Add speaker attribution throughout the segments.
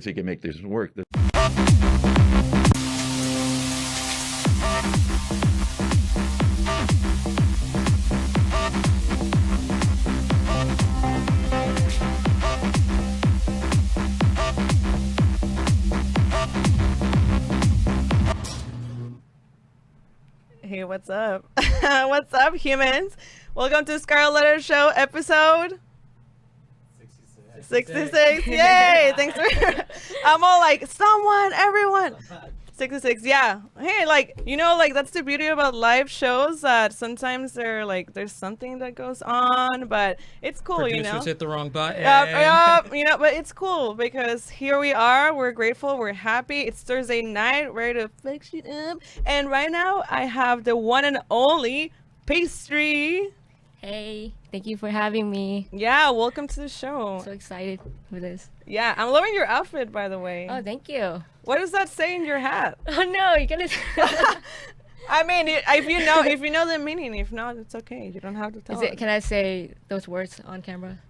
Speaker 1: so you can make this work.
Speaker 2: Hey, what's up? What's up, humans? Welcome to Scarlett Letter Show episode 66. Yay! Thanks for. I'm all like, someone, everyone. 66. Yeah. Hey, like, that's the beauty about live shows, that sometimes there's something that goes on, but it's cool,
Speaker 3: Producers hit the wrong button.
Speaker 2: Yep, but it's cool because here we are. We're grateful. We're happy. It's Thursday night, ready to fix it up. And right now, I have the one and only Pastry.
Speaker 4: Hey, thank you for having me.
Speaker 2: Yeah, welcome to the show.
Speaker 4: So excited for this.
Speaker 2: Yeah, I'm loving your outfit, by the way.
Speaker 4: Oh, thank you.
Speaker 2: What does that say in your hat?
Speaker 4: Oh no, you're gonna.
Speaker 2: I mean, if you know the meaning. If not, it's okay. You don't have to tell.
Speaker 4: Can I say those words on camera?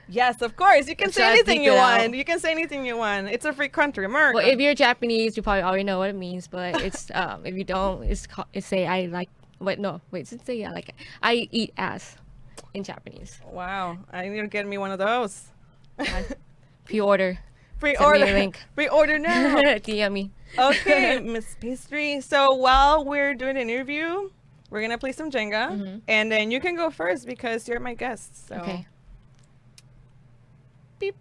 Speaker 2: Yes, of course. You can
Speaker 4: Should
Speaker 2: say
Speaker 4: I
Speaker 2: anything
Speaker 4: bleep
Speaker 2: you
Speaker 4: it
Speaker 2: want.
Speaker 4: out?
Speaker 2: You can say anything you want. It's a free country, America.
Speaker 4: Well, if you're Japanese, you probably already know what it means. But it's if you don't, it's say I like. Wait, no, wait. It's say I like. I eat ass in Japanese.
Speaker 2: Wow, I need to get me one of those.
Speaker 4: Pre-order.
Speaker 2: Pre-order.
Speaker 4: Send me a link.
Speaker 2: Pre-order now.
Speaker 4: DM me.
Speaker 2: Okay, Miss Pastry. So while we're doing an interview, we're gonna play some Jenga, and then you can go first because you're my guest. So.
Speaker 4: Okay.
Speaker 2: Beep.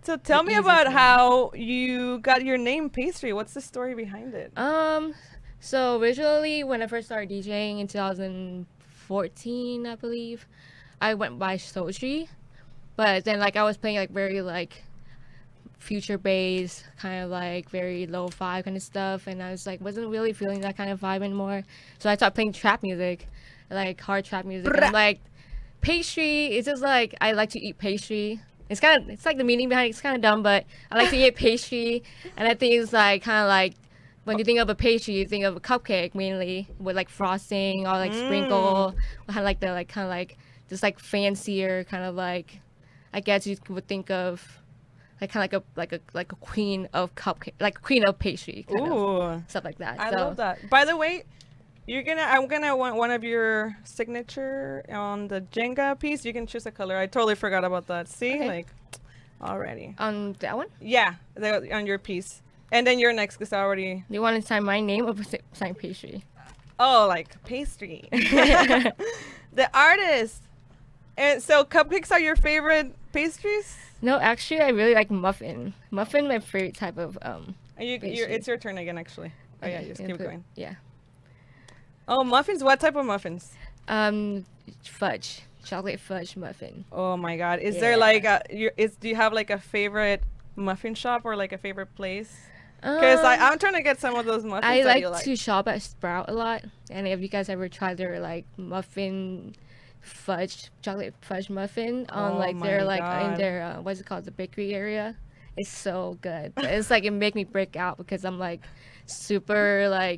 Speaker 2: So tell me about how you got your name Pastry. What's the story behind it?
Speaker 4: So originally, when I first started DJing in 2014, I believe, I went by Sochi, but then I was playing very future bass, kind of very lo-fi kind of stuff, and I was wasn't really feeling that kind of vibe anymore. So I started playing trap music, hard trap music. And I'm like, pastry. It's just I like to eat pastry. It's the meaning behind it. It's kind of dumb, but I like to eat pastry, and I think it's when you think of a pastry, you think of a cupcake mainly with frosting or sprinkle. Just fancier kind of I guess you would think of kind of like a queen of cupcake, queen of pastry, kind of stuff like that.
Speaker 2: I love that. By the way, I'm gonna want one of your signature on the Jenga piece. You can choose a color. I totally forgot about that. See,
Speaker 4: Okay.
Speaker 2: already.
Speaker 4: On that one?
Speaker 2: Yeah, on your piece. And then you're next because I already.
Speaker 4: You want to sign my name or sign pastry?
Speaker 2: Oh, Pastry. The artist. And so cupcakes are your favorite pastries?
Speaker 4: No, actually, I really like muffin. Muffin, my favorite type of
Speaker 2: It's your turn again, actually. Oh yeah, just keep going.
Speaker 4: Yeah.
Speaker 2: Oh, muffins. What type of muffins?
Speaker 4: Fudge, chocolate fudge muffin.
Speaker 2: Oh my God. Is
Speaker 4: Yeah.
Speaker 2: there do you have a favorite muffin shop or a favorite place? Because I'm trying to get some of those muffins.
Speaker 4: I
Speaker 2: that you
Speaker 4: like to shop at Sprout a lot, and if you guys ever tried their muffin fudge, chocolate fudge muffin on
Speaker 2: Oh my
Speaker 4: their
Speaker 2: God.
Speaker 4: in their what's it called, the bakery area, it's so good. But it's it make me break out because I'm super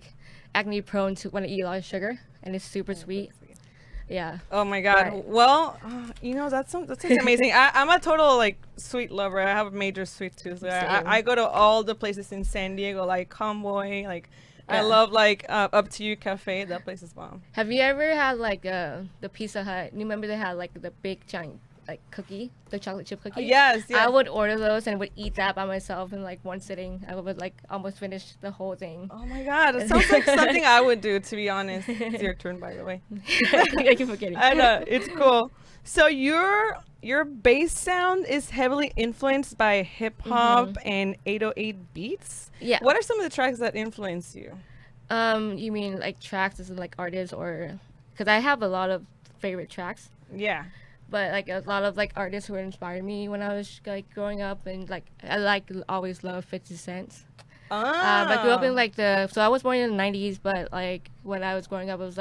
Speaker 4: acne prone to when I eat a lot of sugar, and it's super sweet. Yeah.
Speaker 2: Oh my God.
Speaker 4: Right.
Speaker 2: Well, that sounds amazing. I'm a total sweet lover. I have a major sweet tooth.
Speaker 4: Same.
Speaker 2: I go to all the places in San Diego, Convoy. I
Speaker 4: Yeah.
Speaker 2: love Up to You Cafe. That place is bomb.
Speaker 4: Have you ever had the Pizza Hut? You remember they had the big giant cookie, the chocolate chip cookie?
Speaker 2: Yes.
Speaker 4: I would order those and would eat that by myself in one sitting. I would almost finish the whole thing.
Speaker 2: Oh my God. It sounds like something I would do, to be honest. It's your turn, by the way.
Speaker 4: I keep forgetting.
Speaker 2: I know. It's cool. So your bass sound is heavily influenced by hip hop and 808 beats.
Speaker 4: Yeah.
Speaker 2: What are some of the tracks that influence you?
Speaker 4: You mean tracks as in artists, or because I have a lot of favorite tracks,
Speaker 2: Yeah.
Speaker 4: but a lot of artists who inspired me when I was growing up, and I always loved 50 Cent. I grew up in so I was born in the 90s, but when I was growing up, it was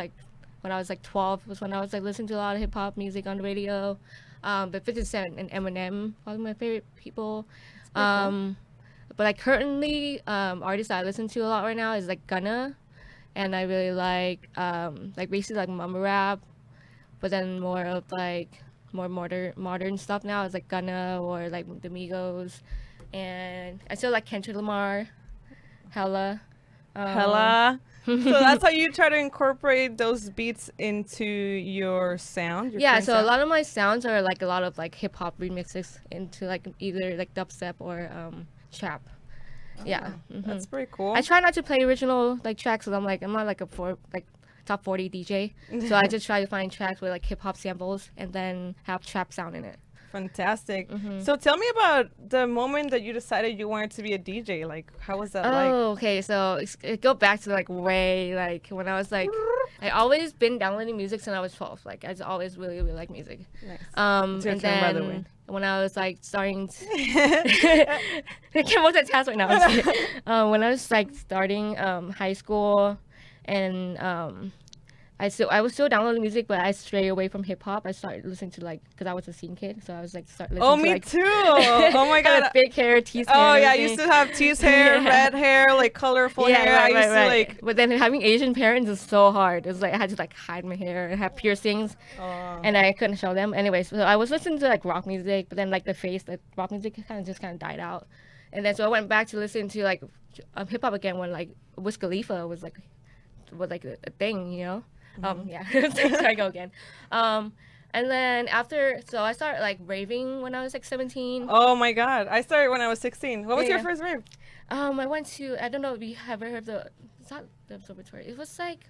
Speaker 4: when I was 12 was when I was listening to a lot of hip hop music on the radio. But 50 Cent and Eminem are my favorite people.
Speaker 2: Cool.
Speaker 4: But currently, artists I listen to a lot right now is Gunna, and I really basically mumble rap, but then more of more modern stuff now is Gunna or the Migos, and I still like Kendrick Lamar, hella.
Speaker 2: Hella. So that's how you try to incorporate those beats into your sound.
Speaker 4: Yeah, so a lot of my sounds are like a lot of like hip hop remixes into like either like dubstep or trap. Yeah,
Speaker 2: That's pretty cool.
Speaker 4: I try not to play original like tracks, because I'm not like a top 40 DJ. So I just try to find tracks with like hip hop samples and then have trap sound in it.
Speaker 2: Fantastic. So tell me about the moment that you decided you wanted to be a DJ. Like, how was that like?
Speaker 4: Oh, okay. So it go back to like way like when I was like, I always been downloading music since I was 12. Like I just always really really like music.
Speaker 2: Nice.
Speaker 4: And
Speaker 2: It's your turn, by the way.
Speaker 4: then when I was like starting, I can't multitask right now. When I was like starting high school, and I was still downloading music, but I strayed away from hip hop. I started listening to like, because I was a scene kid, so I was like listening
Speaker 2: Oh,
Speaker 4: to
Speaker 2: me
Speaker 4: like,
Speaker 2: too. Oh my god.
Speaker 4: big hair, teased hair.
Speaker 2: Oh
Speaker 4: and
Speaker 2: yeah, I
Speaker 4: everything.
Speaker 2: used to have teased hair,
Speaker 4: Yeah.
Speaker 2: red hair, like colorful hair. I used to like.
Speaker 4: But then having Asian parents is so hard. It's like I had to like hide my hair and have piercings, and I couldn't show them. Anyways, so I was listening to like rock music, but then like the rock music kind of died out, and then so I went back to listen to like hip hop again when like Wiz Khalifa was like a thing, you know. Yeah, so I go again. And then so I started like raving when I was like 17.
Speaker 2: Oh my god, I started when I was 16. What was your
Speaker 4: Yeah.
Speaker 2: first rave?
Speaker 4: I went to, I don't know if you have ever heard of it's not the observatory. It was like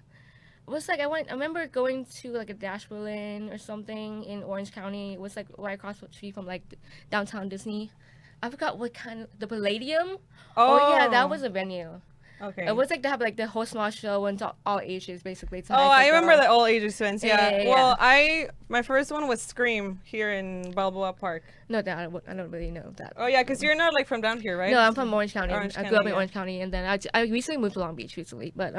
Speaker 4: I remember going to like a Dash Berlin or something in Orange County. It was like right across the street from like downtown Disney. I forgot what kind of, the Palladium? Oh yeah, that was a venue.
Speaker 2: Okay.
Speaker 4: It was like they have like the whole small show and to all ages basically. So
Speaker 2: Oh, I
Speaker 4: could
Speaker 2: remember
Speaker 4: go.
Speaker 2: the all ages events. Yeah.
Speaker 4: Yeah.
Speaker 2: Well, my first one was Scream here in Balboa Park.
Speaker 4: No, I don't really know that.
Speaker 2: Oh yeah, because you're not like from down here, right?
Speaker 4: No, I'm from Orange County.
Speaker 2: Orange
Speaker 4: I grew
Speaker 2: County,
Speaker 4: up in
Speaker 2: yeah.
Speaker 4: Orange County, and then I recently moved to Long Beach recently. But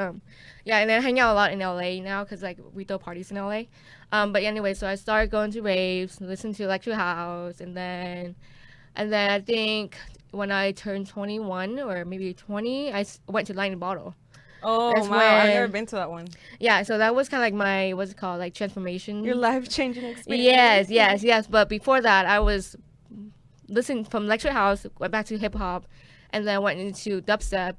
Speaker 4: yeah, and then I hang out a lot in LA now because like we throw parties in LA. But anyway, so I started going to raves, listen to Electric House, and then I think when I turned 21 or maybe 20, I went to Lightning Bottle.
Speaker 2: Oh
Speaker 4: That's
Speaker 2: wow, I've never
Speaker 4: when-
Speaker 2: been to that one.
Speaker 4: Yeah, so that was kind of like my what's it called, like transformation.
Speaker 2: Your life changing experience.
Speaker 4: Yes. But before that, I was listening from Lecture House, went back to hip hop, and then went into dubstep,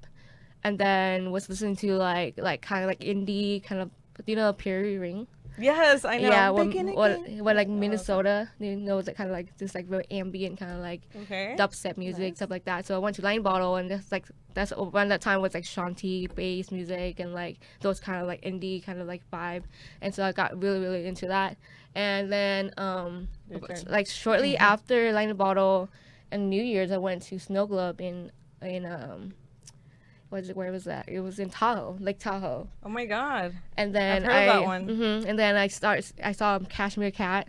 Speaker 4: and then was listening to like kind of like indie, kind of, you know, Prairie Ring.
Speaker 2: Yes, I know.
Speaker 4: Yeah,
Speaker 2: Begin
Speaker 4: when
Speaker 2: again.
Speaker 4: like Minnesota, you know, it's kind of like just like very ambient, kind of like
Speaker 2: Okay.
Speaker 4: dubstep music, stuff like that. So I went to Line Bottle, and that's around that time was like Shanti bass music and like those kind of like indie kind of like vibe, and so I got really really into that. And then
Speaker 2: Your turn.
Speaker 4: like shortly after Line Bottle and New Year's, I went to Snow Globe in where was that? It was in Tahoe, Lake Tahoe.
Speaker 2: Oh my god.
Speaker 4: And then
Speaker 2: I've heard of that one.
Speaker 4: And then I saw Cashmere Cat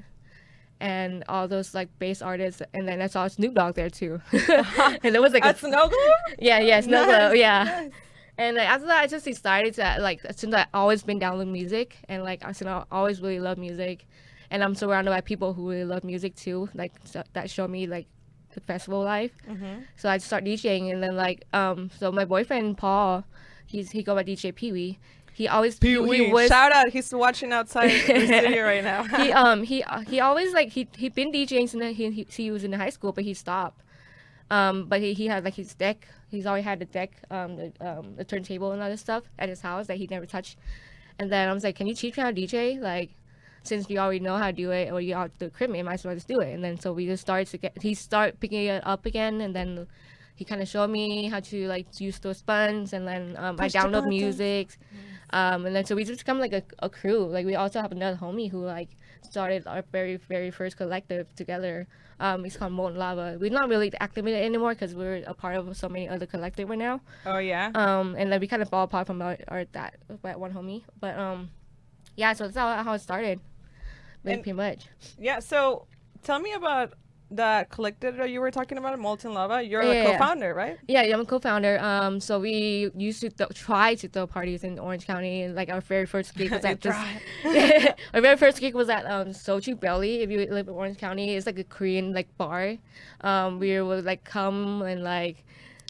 Speaker 4: and all those like bass artists, and then I saw Snoop Dogg there too. And it was like
Speaker 2: At Snow Globe?
Speaker 4: yeah, Snow
Speaker 2: Nice,
Speaker 4: Globe, yeah.
Speaker 2: nice.
Speaker 4: And like, after that, I just decided that like since I've always been down with music, and like since I always really love music, and I'm surrounded by people who really love music too, like so that show me like the festival life. So I start DJing, and then like so my boyfriend Paul, he go by DJ Pee Wee. He always he was
Speaker 2: Shout out, he's watching outside the studio right now.
Speaker 4: he always like he been DJing since he was in high school, but he stopped. But he had like his deck. He's always had the deck, the turntable and other stuff at his house that he never touched. And then I was like, can you teach me how to DJ? Like, since you already know how to do it, or you have the equipment, you might as well just do it. And then so we just started picking it up again, and then he kind of showed me how to like use those buttons, and then I
Speaker 2: Push the
Speaker 4: download
Speaker 2: buttons.
Speaker 4: music. And then so we just become like a crew. Like we also have another homie who like started our very very first collective together. It's called Molten Lava. We're not really activated anymore because we're a part of so many other collective right now.
Speaker 2: Oh yeah.
Speaker 4: And then we kind of fall apart from that one homie. But yeah, so that's how it started.
Speaker 2: And-
Speaker 4: Pretty much.
Speaker 2: Yeah, so tell me about that collective that you were talking about, Molten Lava. You're
Speaker 4: Yeah,
Speaker 2: a
Speaker 4: yeah.
Speaker 2: co-founder, right?
Speaker 4: Yeah, I'm a co-founder. So we used to try to throw parties in Orange County, and like our very first gig was at this. Our very first gig was at Soju Belly. If you live in Orange County, it's like a Korean like bar. We would like come and like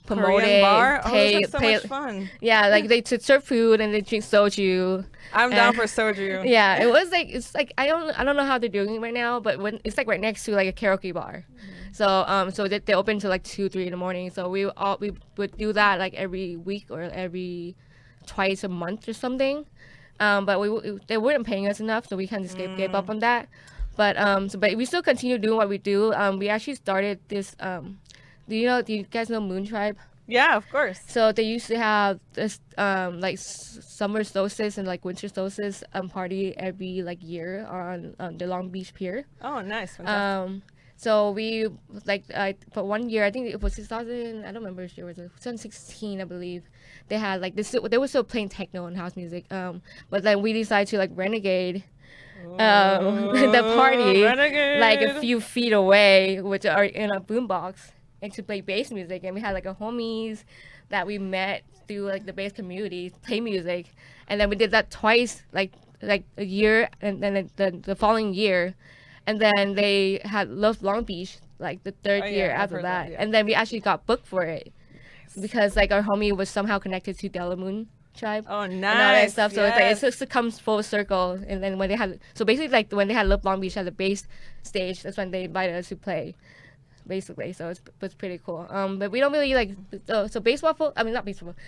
Speaker 4: promote
Speaker 2: Korean
Speaker 4: it,
Speaker 2: bar? Oh,
Speaker 4: pay,
Speaker 2: that's so
Speaker 4: pay,
Speaker 2: much fun.
Speaker 4: yeah, like they to serve food and they drink soju.
Speaker 2: I'm down
Speaker 4: And-
Speaker 2: for soju.
Speaker 4: Yeah, it was like it's like I don't know how they're doing it right now, but when it's like right next to like a karaoke bar, so they open till like 2-3 in the morning. So we would do that like every week or every twice a month or something. But they weren't paying us enough, so we kind of just gave up on that. But but we still continue doing what we do. We actually started this. Do you guys know Moon Tribe?
Speaker 2: Yeah, of course.
Speaker 4: So they used to have this like summer solstice and like winter solstice party every like year on the Long Beach Pier.
Speaker 2: Oh, nice. Fantastic.
Speaker 4: So we like for 1 year, I think it was 2000. I don't remember which year it was. 2016, I believe. They had like this. They were still playing techno and house music. But then we decided to like renegade. The party
Speaker 2: Renegade.
Speaker 4: like a few feet away, which are in a boombox, and to play bass music. And we had like a homies that we met through like the bass community play music, and then we did that twice, like a year, and then the following year, and then they had Love Long Beach like the third year
Speaker 2: I've
Speaker 4: after
Speaker 2: heard
Speaker 4: that,
Speaker 2: yeah.
Speaker 4: and then we actually got booked for it because like our homie was somehow connected to Delamoon Tribe.
Speaker 2: Oh, nice.
Speaker 4: And all that stuff. So
Speaker 2: yes.
Speaker 4: it's like it comes full circle. And then when they had, so basically like when they had Love Long Beach at the bass stage, that's when they invited us to play, basically. So it's pretty cool. But we don't really like so Bass Waffle. I mean not Bass Waffle.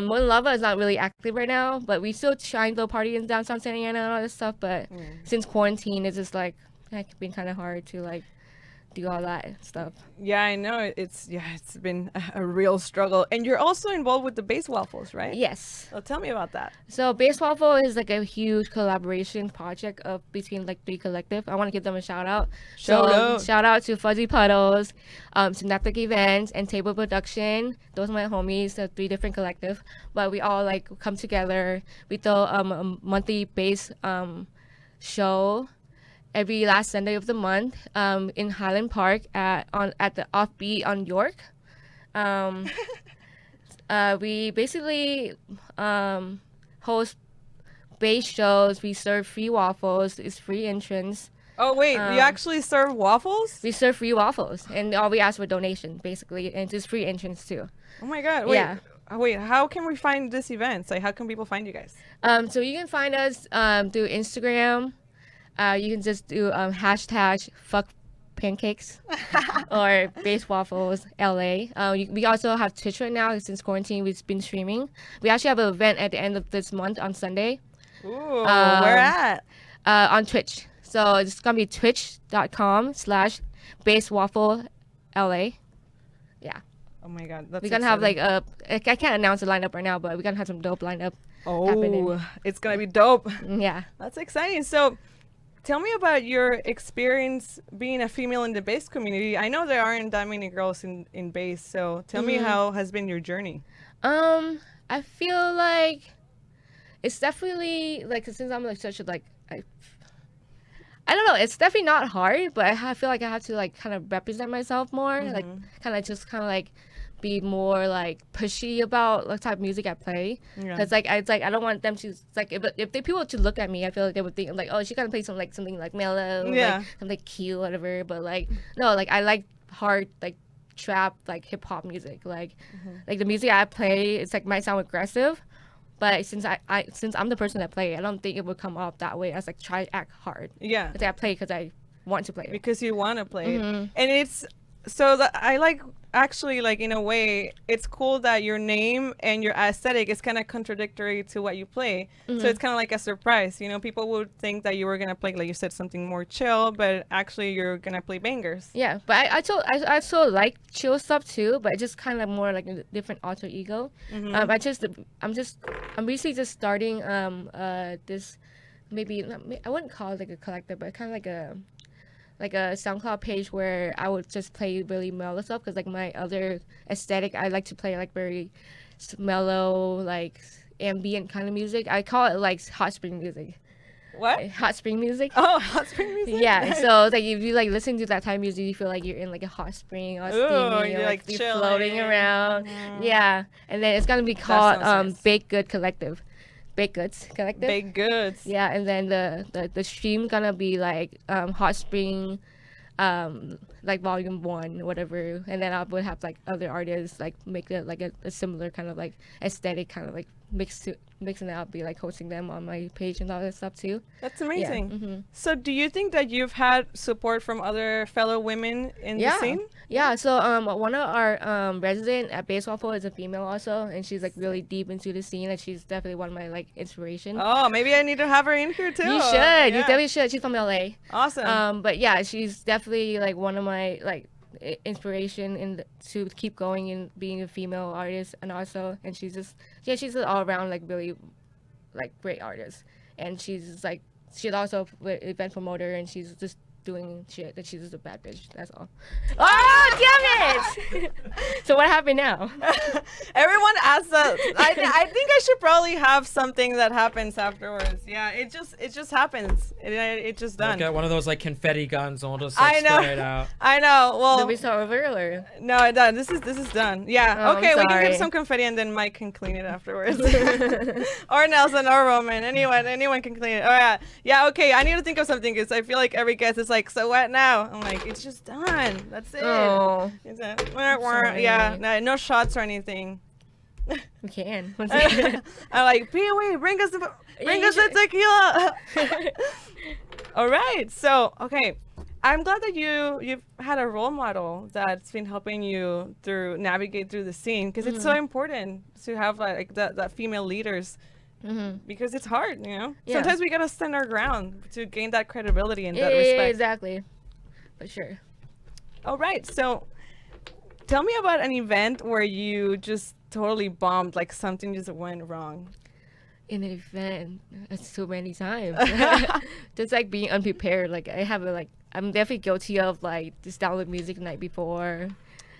Speaker 4: One Lava is not really active right now, but we still try and go party in downtown Santa Ana and all this stuff. But since quarantine, it's just like it's been kind of hard to like do all that stuff.
Speaker 2: Yeah, I know. It's been a real struggle. And you're also involved with the Bass Waffles, right?
Speaker 4: Yes.
Speaker 2: Oh, tell me about that.
Speaker 4: So Bass Waffle is like a huge collaboration project between like 3 collective. I want to give them a shout out. Shout out to Fuzzy Puddles, Synaptic Events, and Table Production. Those are my homies. The 3 different collective, but we all like come together. We throw a monthly bass show every last Sunday of the month in Highland Park at the Offbeat on York. We basically host bass shows. We serve free waffles. It's free entrance.
Speaker 2: Oh, wait. You actually serve waffles?
Speaker 4: We serve free waffles, and all we ask for donation, basically, and it's free entrance too.
Speaker 2: Oh, my God. Wait.
Speaker 4: Yeah.
Speaker 2: Wait, how can we find this event? Like, how can people find you guys?
Speaker 4: So you can find us through Instagram. You can just do hashtag fuck pancakes or Bass Waffles LA. We also have Twitch right now since quarantine. We've been streaming. We actually have an event at the end of this month on Sunday.
Speaker 2: Ooh, where at?
Speaker 4: On Twitch. So it's gonna be twitch.com/basswaffle.la. Yeah.
Speaker 2: Oh my God, that's
Speaker 4: We're gonna have
Speaker 2: exciting.
Speaker 4: like I can't announce the lineup right now, but we're gonna have some dope lineup. happening.
Speaker 2: It's gonna be dope.
Speaker 4: Yeah.
Speaker 2: That's exciting. So, tell me about your experience being a female in the bass community. I know there aren't that many girls in bass, so tell me how has been your journey.
Speaker 4: I feel like it's definitely like since I'm like such a like I don't know, it's definitely not hard, but I feel like I have to like kind of represent myself more, like kind of like be more like pushy about the type of music I play. Cause like I don't want them to like if they people to look at me, I feel like they would think like, oh, she's gonna play something like mellow, like something cute, whatever. But like no, like I like hard like trap like hip hop music, like the music I play, it's like might sound aggressive, but since I'm the person that play, I don't think it would come off that way as like try to act hard. Yeah, I play because I want to play it.
Speaker 2: Because you want to play it, and it's so that I like. Actually, like in a way, it's cool that your name and your aesthetic is kind of contradictory to what you play. So it's kind of like a surprise. You know, people would think that you were gonna play, like you said, something more chill, but actually you're gonna play bangers. Yeah, but I also like chill stuff too, but it's just kind of more like a different alter ego. I'm recently just starting this maybe I wouldn't call it like a collective, but kind of like a SoundCloud page where I would just play really mellow stuff, because like my other aesthetic, I like to play like very mellow, like ambient kind of music. I call it like hot spring music. What? Hot spring music. Oh, hot spring music. Yeah. So like if you like listen to that type of music, you feel like you're in like a hot spring or steamy, or like you're floating around. Yeah. And then it's gonna be called Baked Good Collective. Baked Goods Collective. Baked Goods. Yeah, and then the stream gonna be like hot spring
Speaker 4: like volume 1, whatever, and then I would have like other artists like make it like a similar kind of like aesthetic, kind of like mixing it up, be like hosting them on my page and all that stuff too.
Speaker 2: That's amazing.
Speaker 4: Mm-hmm.
Speaker 2: So do you think that you've had support from other fellow women in the scene?
Speaker 4: Yeah, so one of our resident at Base Waffle is a female also, and she's like really deep into the scene, and she's definitely one of my like inspiration.
Speaker 2: Oh, maybe I need to have her in here too.
Speaker 4: You should. You definitely should. She's from LA.
Speaker 2: Awesome.
Speaker 4: But yeah, she's definitely like one of my like inspiration to keep going and being a female artist, and also, and she's an all around like really like great artist, and she's also an event promoter, and she's just doing shit that she's just a bad bitch. That's all. Oh, damn it! So what happened now?
Speaker 2: Everyone asks that. I think I should probably have something that happens afterwards. Yeah, it just happens. It just done.
Speaker 1: Get one of those like confetti guns and we'll just like, spray it out.
Speaker 2: I know. Well,
Speaker 4: did we start over or?
Speaker 2: No, it done. This is done. Yeah.
Speaker 4: Oh,
Speaker 2: okay,
Speaker 4: I'm
Speaker 2: we can
Speaker 4: sorry.
Speaker 2: get some confetti and then Mike can clean it afterwards. Or Nelson or Roman. Anyone can clean it. Oh yeah. Yeah. Okay. I need to think of something because I feel like every guest is like, so what now? I'm like, it's just done. That's it.
Speaker 4: Oh.
Speaker 2: It's yeah. No shots or anything.
Speaker 4: We can.
Speaker 2: I'm like, POE, bring us the tequila. All right. So, okay. I'm glad that you've had a role model that's been helping you navigate through the scene, because it's so important to have like that female leaders, because it's hard, you know.
Speaker 4: Yeah.
Speaker 2: Sometimes we gotta stand our ground to gain that credibility and that
Speaker 4: yeah,
Speaker 2: respect.
Speaker 4: exactly. For sure.
Speaker 2: All right. So, tell me about an event where you just totally bombed, like something just went wrong.
Speaker 4: In an event, that's so many times. Just like being unprepared. Like I'm definitely guilty of like just download music the night before,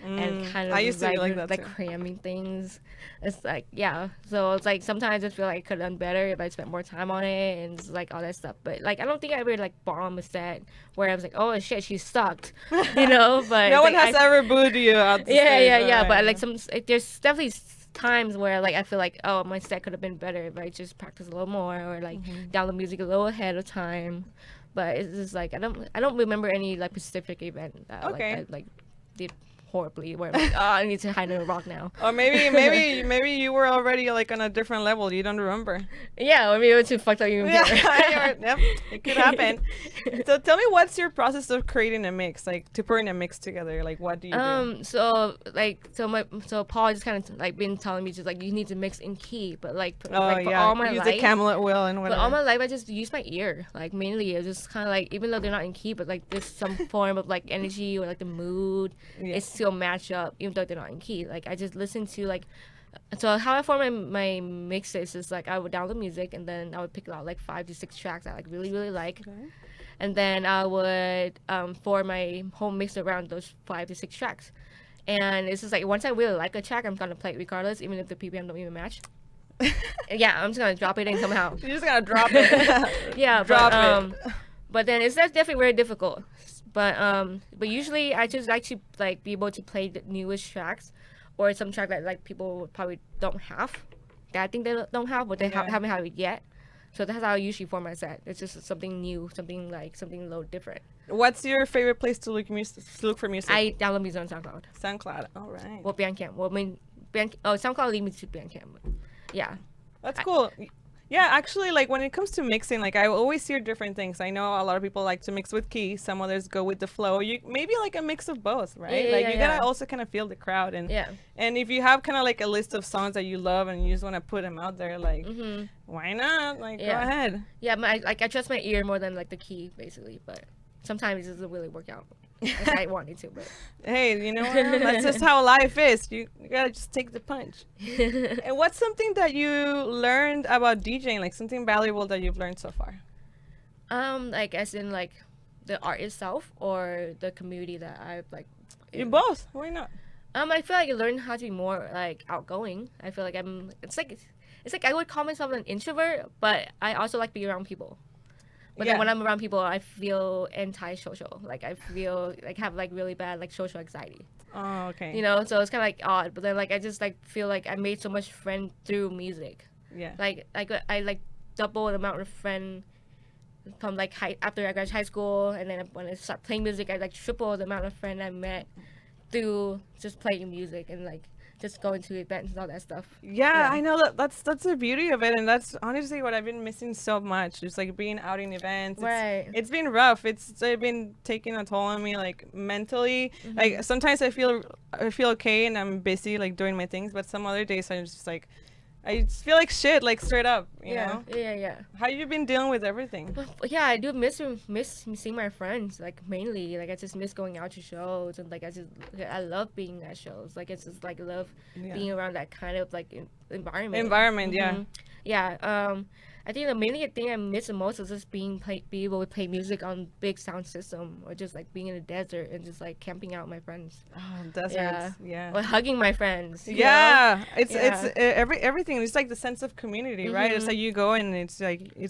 Speaker 4: and kind of
Speaker 2: I used to be like that
Speaker 4: like
Speaker 2: too.
Speaker 4: cramming things. It's like, yeah. So it's like sometimes I feel like I could have done better if I spent more time on it and just, like all that stuff. But like I don't think I ever like bombed a set where I was like, oh shit, she sucked, you know. But
Speaker 2: No one
Speaker 4: like,
Speaker 2: has ever booed you out the stage,
Speaker 4: yeah.
Speaker 2: right?
Speaker 4: But like there's definitely times where like I feel like, oh, my set could have been better if I just practiced a little more, or like download music a little ahead of time. But it's just like I don't remember any like specific event that
Speaker 2: Okay.
Speaker 4: I did horribly where I'm like, oh, I need to hide in a rock now.
Speaker 2: Or maybe you were already like on a different level. You don't remember.
Speaker 4: Yeah, or maybe it was too fucked up even more.
Speaker 2: Yep, it could happen. So tell me, what's your process of creating a mix, like to putting a mix together? Like, what do you do?
Speaker 4: So Paul just kind of like been telling me just like you need to mix in key, but like for
Speaker 2: yeah,
Speaker 4: all my
Speaker 2: use
Speaker 4: life,
Speaker 2: the Camelot wheel and
Speaker 4: but
Speaker 2: whatever.
Speaker 4: all my life I just use my ear, like mainly. It's just kind of like, even though they're not in key, but like there's some form of like energy or like the mood, it still match up even though they're not in key. Like I just listen to like, so how I form my mixes is like I would download music and then I would pick out like 5 to 6 tracks I like really like.
Speaker 2: Okay.
Speaker 4: And then I would form my whole mix around those 5 to 6 tracks. And it's just like once I really like a track, I'm gonna play it regardless, even if the BPM don't even match. Yeah, I'm just gonna drop it in somehow.
Speaker 2: You're just gonna drop it.
Speaker 4: Yeah,
Speaker 2: Drop
Speaker 4: but then that's definitely very difficult. But usually I just like to like be able to play the newest tracks, or some track that like people probably don't have, that I think they don't have, but they haven't had it yet. So that's how I usually form my set. It's just something new, something a little different.
Speaker 2: What's your favorite place to look for music?
Speaker 4: I download music on SoundCloud.
Speaker 2: SoundCloud. All right.
Speaker 4: Well, Bandcamp. Well, I mean, SoundCloud lead me to Bandcamp. But yeah.
Speaker 2: That's cool. Yeah, actually, like when it comes to mixing, like I always hear different things. I know a lot of people like to mix with key. Some others go with the flow. You maybe like a mix of both, right? You gotta also kind of feel the crowd, and and if you have kind of like a list of songs that you love and you just want to put them out there, like why not? Like go ahead.
Speaker 4: Yeah, I trust my ear more than like the key, basically. But sometimes it doesn't really work out as I wanted to. But
Speaker 2: hey, you know what? That's just how life is. You gotta just take the punch. And what's something that you learned about DJing, like something valuable that you've learned so far?
Speaker 4: Like as in like the art itself or the community that I've like.
Speaker 2: You both. Why not?
Speaker 4: I feel like I learned how to be more like outgoing. I feel like it's like I would call myself an introvert, but I also like being around people. But then when I'm around people, I feel anti-social. Like I feel like have like really bad like social anxiety.
Speaker 2: Oh, okay.
Speaker 4: You know, so it's kind of like odd. But then like I just like feel like I made so much friend through music.
Speaker 2: Yeah.
Speaker 4: Like I like double the amount of friend from like after I graduated high school, and then when I started playing music, I like tripled the amount of friends I met through just playing music and like just going to events and all that stuff.
Speaker 2: Yeah, I know that's the beauty of it, and that's honestly what I've been missing so much. Just like being out in events.
Speaker 4: Right.
Speaker 2: It's been rough. It's been taking a toll on me, like mentally. Like sometimes I feel okay and I'm busy like doing my things, but some other days I'm just like, I just feel like shit, like straight up. You know?
Speaker 4: Yeah.
Speaker 2: How you been dealing with everything?
Speaker 4: But yeah, I do miss seeing my friends. Like mainly, like I just miss going out to shows, and like I love being at shows. Like it's just like I love being around that kind of like environment. Yeah. I think the mainly thing I miss the most is just be able to play music on big sound system, or just like being in the desert and just like camping out with my friends.
Speaker 2: Oh, deserts. Yeah.
Speaker 4: Or hugging my friends.
Speaker 2: Yeah. It's everything. It's like the sense of community, right? It's like you go and it's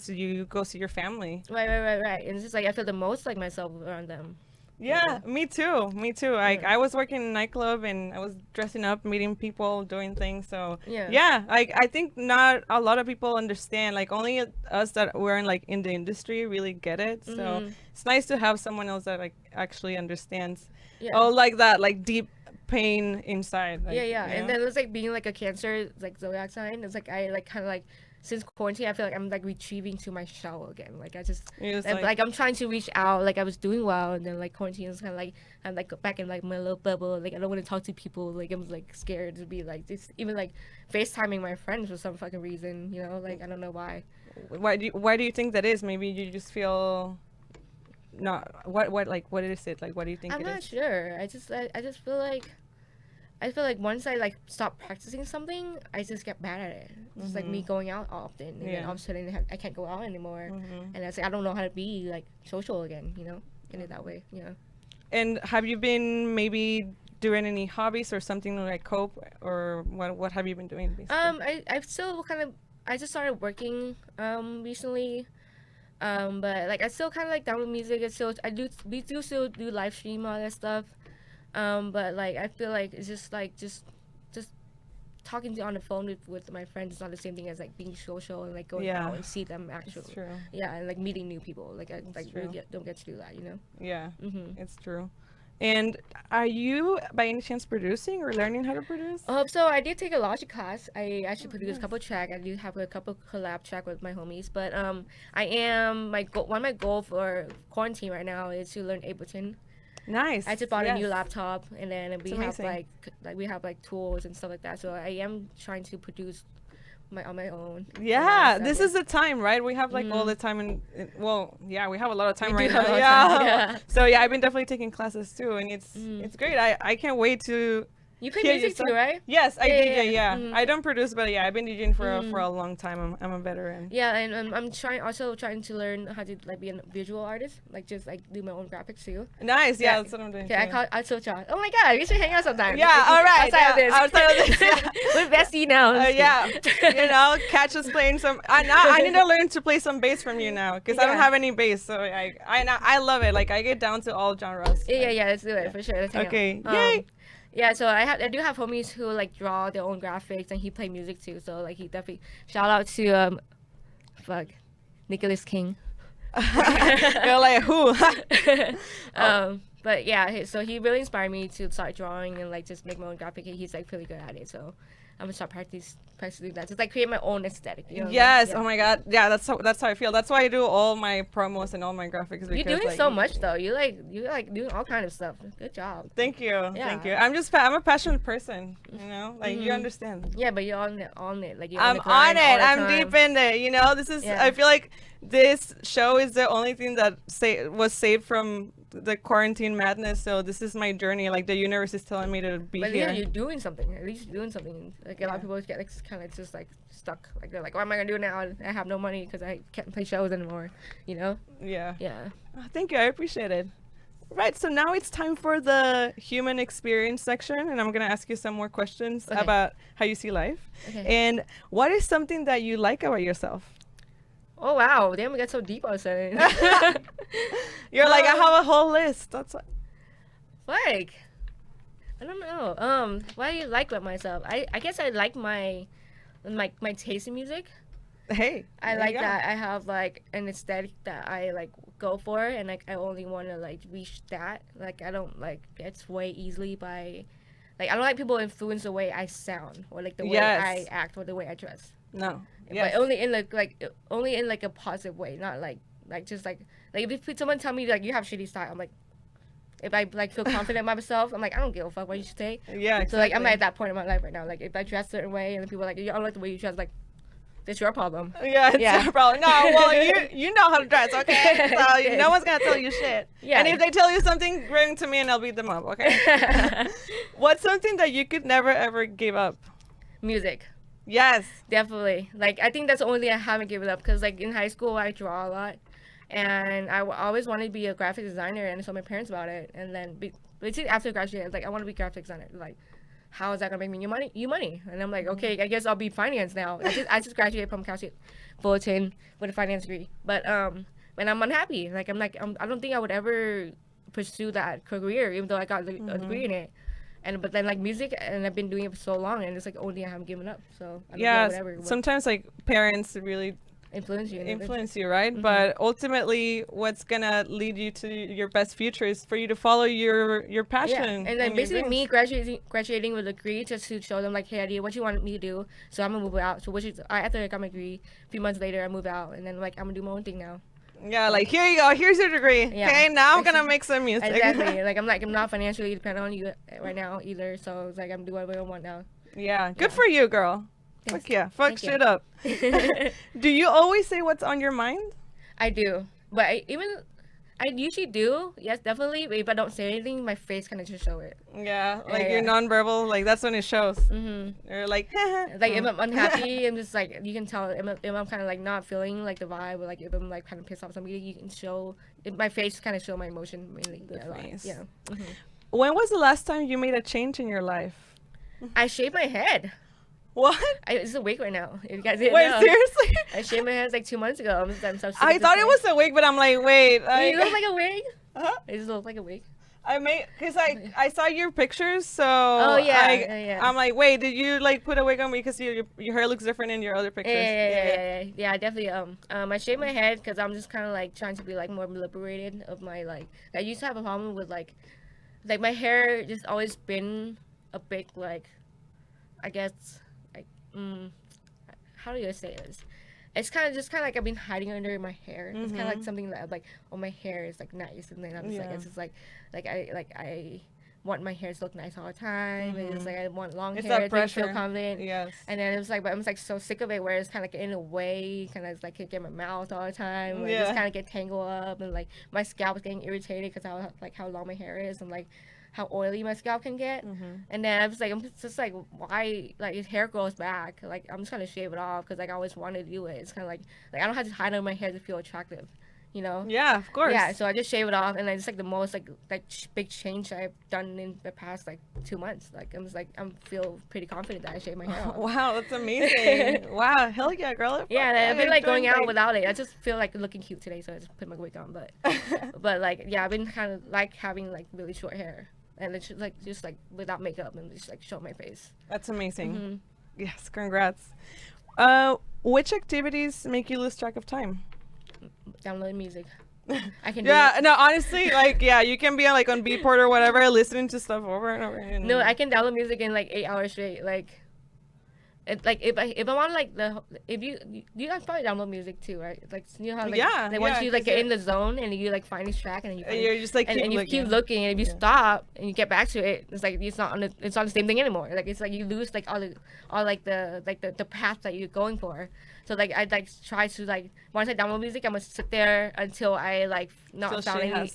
Speaker 2: you go see your family.
Speaker 4: Right. And it's just like I feel the most like myself around them.
Speaker 2: Yeah, me too. Like I was working in a nightclub and I was dressing up, meeting people, doing things. So I think not a lot of people understand. Like only us that were in the industry really get it. So it's nice to have someone else that like actually understands. Oh, like that, like deep pain inside. Like,
Speaker 4: And then it's like being like a Cancer, like zodiac sign. It's like I like kind of like. Since quarantine, I feel like I'm like retrieving to my shell again. Like I just like I'm trying to reach out. Like I was doing well, and then like quarantine is kind of like I'm like back in like my little bubble. Like I don't want to talk to people. Like I'm like scared to be like just even like FaceTiming my friends for some fucking reason. You know, like I don't know why.
Speaker 2: Why do you think that is? Maybe you just feel not what is it like? What do you think?
Speaker 4: I'm not sure. I just feel like. I feel like once I like stop practicing something, I just get bad at it. Just like me going out often, and then all of a sudden I can't go out anymore, and I say I don't know how to be like social again, you know, in it that way, you know.
Speaker 2: And have you been maybe doing any hobbies or something to like cope, or what have you been doing? Basically?
Speaker 4: I've still I just started working recently, but like I still kind of like down with music. We do still do live stream all that stuff. But like I feel like it's just talking on the phone with my friends is not the same thing as like being social and like going out and see them actually.
Speaker 2: It's true.
Speaker 4: Yeah, and like meeting new people. Like I like really don't get to do that, you know.
Speaker 2: Yeah, it's true. And are you by any chance producing or learning how to produce?
Speaker 4: So I did take a Logic class. I actually produced a couple tracks. I do have a couple collab track with my homies. But I am one of my goal for quarantine right now is to learn Ableton.
Speaker 2: Nice.
Speaker 4: I just bought a new laptop, and then we have like tools and stuff like that. So I am trying to produce on my own.
Speaker 2: Yeah, this is the time, right? We have like all the time, and we have a lot of time right now. Yeah. So yeah, I've been definitely taking classes too, and it's great. I can't wait to.
Speaker 4: You play music too, right?
Speaker 2: Yes, I DJ. Yeah, I don't produce, but yeah, I've been DJing for a long time. I'm a veteran.
Speaker 4: Yeah, and I'm trying to learn how to like be a visual artist, like just like do my own graphics too.
Speaker 2: Nice. Yeah, that's what I'm doing.
Speaker 4: Okay, I'll switch on. Oh my god, we should hang out sometime.
Speaker 2: Yeah, all right.
Speaker 4: Outside of this. We're bestie now.
Speaker 2: Yeah, catch us playing some. I need to learn to play some bass from you now because I don't have any bass. So I love it. Like I get down to all genres.
Speaker 4: Yeah. Let's do it for sure. Let's hang out.
Speaker 2: Okay. Yay.
Speaker 4: Yeah, so I do have homies who like draw their own graphics, and he play music too. So like he definitely shout out to Nicholas King.
Speaker 2: You're like who?
Speaker 4: But yeah, so he really inspired me to start drawing and like just make my own graphic. He's like really good at it, so I'm gonna start practicing that. Just like create my own aesthetic. You know,
Speaker 2: yes. Oh my god. Yeah, that's how I feel. That's why I do all my promos and all my graphics. Because,
Speaker 4: you're doing so much though. You like doing all kind of stuff. Good job.
Speaker 2: Thank you. Yeah. Thank you. I'm a passionate person. You know, like you understand.
Speaker 4: Yeah, but you're on it. Like you're
Speaker 2: I'm on it. I'm deep in it. You know, this is. Yeah. I feel like this show is the only thing that was saved from the quarantine madness. So this is my journey. Like the universe is telling me to be here.
Speaker 4: But you're doing something. At least you're doing something. Like a lot of people get like kind of just like stuck. Like they're like, what am I gonna do now? I have no money because I can't play shows anymore. You know?
Speaker 2: Yeah.
Speaker 4: Yeah.
Speaker 2: Thank you. I appreciate it. Right. So now it's time for the human experience section, and I'm gonna ask you some more questions about how you see life. Okay. And what is something that you like about yourself?
Speaker 4: Oh wow! Damn, we got so deep all of a sudden.
Speaker 2: You're like, I have a whole list. That's what.
Speaker 4: Like, I don't know. What do you like about myself? I guess I like my taste in music.
Speaker 2: Hey,
Speaker 4: I
Speaker 2: there
Speaker 4: like
Speaker 2: you go.
Speaker 4: that I have like an aesthetic that I like go for, and like I only want to like reach that. Like I don't like get swayed easily by, like I don't like people influence the way I sound or like the way I act or the way I dress.
Speaker 2: No.
Speaker 4: But only in only in like a positive way, not like just like if someone tell me like you have shitty style, I'm like, if I like feel confident in myself, I'm like, I don't give a fuck what you should say.
Speaker 2: Yeah. Exactly.
Speaker 4: So like I'm at that point in my life right now. Like if I dress a certain way and people are like, I don't like the way you dress, like, it's your problem.
Speaker 2: Yeah, it's your problem. No, well, you know how to dress, okay? So no one's gonna tell you shit.
Speaker 4: Yeah.
Speaker 2: And if they tell you something, bring it to me and I'll beat them up, okay? What's something that you could never ever give up?
Speaker 4: Music.
Speaker 2: Yes.
Speaker 4: Definitely. Like I think that's the only thing I haven't given up, because like in high school I draw a lot, and I always wanted to be a graphic designer, and I told my parents about it, and then basically after graduating, I was like, I want to be a graphic designer. Like, how is that gonna make me money? And I'm like, okay, I guess I'll be finance now. I just graduated from Cal State Fullerton with a finance degree, but and I'm unhappy. Like I don't think I would ever pursue that career, even though I got a degree in it. But then like music, and I've been doing it for so long, and it's like only I haven't given up. So I don't think I would ever
Speaker 2: sometimes like parents really
Speaker 4: influence you,
Speaker 2: right? Mm-hmm. But ultimately, what's gonna lead you to your best future is for you to follow your passion.
Speaker 4: Yeah. And then basically me graduating with a degree just to show them like, hey, idea what you want me to do. So I'm gonna move out. So after I got my degree, a few months later I moved out, and then like I'm gonna do my own thing now.
Speaker 2: Yeah, like here you go. Here's your degree. Yeah. Okay, now I'm gonna make some music.
Speaker 4: Exactly. Like I'm not financially dependent on you right now either. So it's like I'm doing whatever I want now.
Speaker 2: Yeah, good for you, girl.
Speaker 4: Thanks.
Speaker 2: Fuck yeah, fuck shit up. Do you always say what's on your mind?
Speaker 4: I do, but I usually do. Yes, definitely. But if I don't say anything, my face kind of just show it.
Speaker 2: Yeah, like you're nonverbal. Like that's when it shows. Mm-hmm. Or like,
Speaker 4: like if I'm unhappy, I'm just like, you can tell if I'm kind of like not feeling like the vibe, or like if I'm like kind of pissed off somebody, you can show my face kind of show my emotion mainly. Yeah. Mm-hmm.
Speaker 2: When was the last time you made a change in your life?
Speaker 4: I shaved my head.
Speaker 2: What?
Speaker 4: It's a wig right now. If you guys didn't
Speaker 2: wait,
Speaker 4: know.
Speaker 2: Seriously?
Speaker 4: I shaved my head like 2 months ago.
Speaker 2: I thought it was a wig, but I'm like, wait.
Speaker 4: You look like a wig?
Speaker 2: Huh?
Speaker 4: It just looks like a wig.
Speaker 2: Because I saw your pictures, so I'm like, wait, did you like put a wig on me because your hair looks different in your other pictures?
Speaker 4: Yeah, definitely. I shaved my head because I'm just kind of like trying to be like more liberated of my like. I used to have a problem with like my hair just always been a bit like, I guess like how do you say this? It's kind of like I've been hiding under my hair. Mm-hmm. It's kind of like something that I'm like, oh, my hair is like nice, and then I'm just like, it's just like I want my hair to look nice all the time. Mm-hmm. And it's like I want long hair to feel confident.
Speaker 2: Yes.
Speaker 4: And then it was like, but I'm like so sick of it, where it's kind of like in a way, kind of like could get my mouth all the time. Like, just kind of get tangled up, and like my scalp is getting irritated because how long my hair is, and like how oily my scalp can get. Mm-hmm. And then I was like, I'm just like, why, like, his hair grows back, like I'm just gonna shave it off because like I always wanted to do it. It's kind of like I don't have to hide under my hair to feel attractive, you know?
Speaker 2: Yeah, of course.
Speaker 4: Yeah, so I just shave it off, and it's like the most like big change I've done in the past like 2 months. Like I'm feel pretty confident that I shaved my hair off.
Speaker 2: Wow, that's amazing. Wow, hell yeah, girl.
Speaker 4: Yeah, I've been like going out without it. I just feel like looking cute today, so I just put my wig on. But like, yeah, I've been kind of like having like really short hair. And it's just like without makeup, and just like show my face.
Speaker 2: That's amazing. Mm-hmm. Yes, congrats. Which activities make you lose track of time?
Speaker 4: Downloading music. I can.
Speaker 2: No, honestly, like you can be on Beatport or whatever, listening to stuff over and over.
Speaker 4: No, I can download music in like 8 hours straight. Like if I want like you guys probably download music too, right? Like you know how like once you like get in the zone and you like find this track, and then
Speaker 2: you're just like
Speaker 4: and you keep looking, and if you stop and you get back to it, it's like it's not the same thing anymore. Like it's like you lose like all the path that you're going for. So like I like try to like once I download music, I'm gonna sit there until I like not found any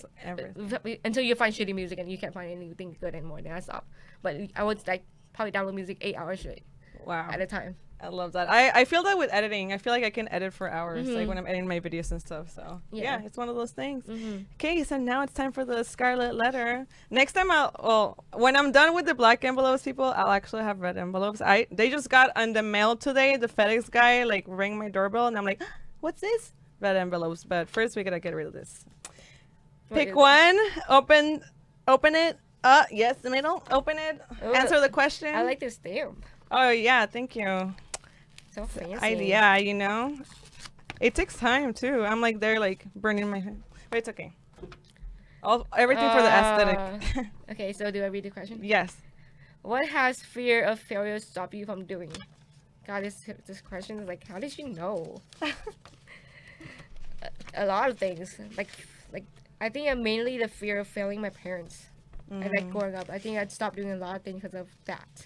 Speaker 4: until you find shitty music and you can't find anything good anymore. Then I stop. But I would like probably download music 8 hours straight.
Speaker 2: Wow.
Speaker 4: At a time.
Speaker 2: I love that. I feel that with editing. I feel like I can edit for hours, like when I'm editing my videos and stuff. So yeah, it's one of those things. Okay, so now it's time for the Scarlett Letter. Next time when I'm done with the black envelopes, people, I'll actually have red envelopes. They just got on the mail today. The FedEx guy like rang my doorbell, and I'm like, what's this? Red envelopes. But first we gotta get rid of this. Pick one. Open it. Yes, the middle. Open it. Answer the question.
Speaker 4: I like this stamp.
Speaker 2: Oh, yeah, thank you.
Speaker 4: So fancy.
Speaker 2: Yeah, you know, it takes time too. I'm like they're like burning my head, but it's okay. Everything for the aesthetic.
Speaker 4: Okay, so do I read the question?
Speaker 2: Yes.
Speaker 4: What has fear of failure stopped you from doing? God, this question is like, how did you know? A lot of things. Like I think mainly the fear of failing my parents. And like growing up, I think I'd stopped doing a lot of things because of that.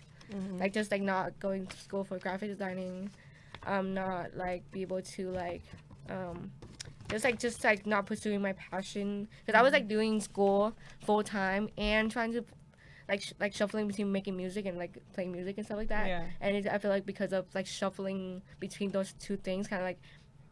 Speaker 4: Like just like not going to school for graphic designing, not like be able to like just like not pursuing my passion, because I was like doing school full time and trying to like shuffling between making music and like playing music and stuff like that.
Speaker 2: Yeah.
Speaker 4: And I feel like because of like shuffling between those two things kind of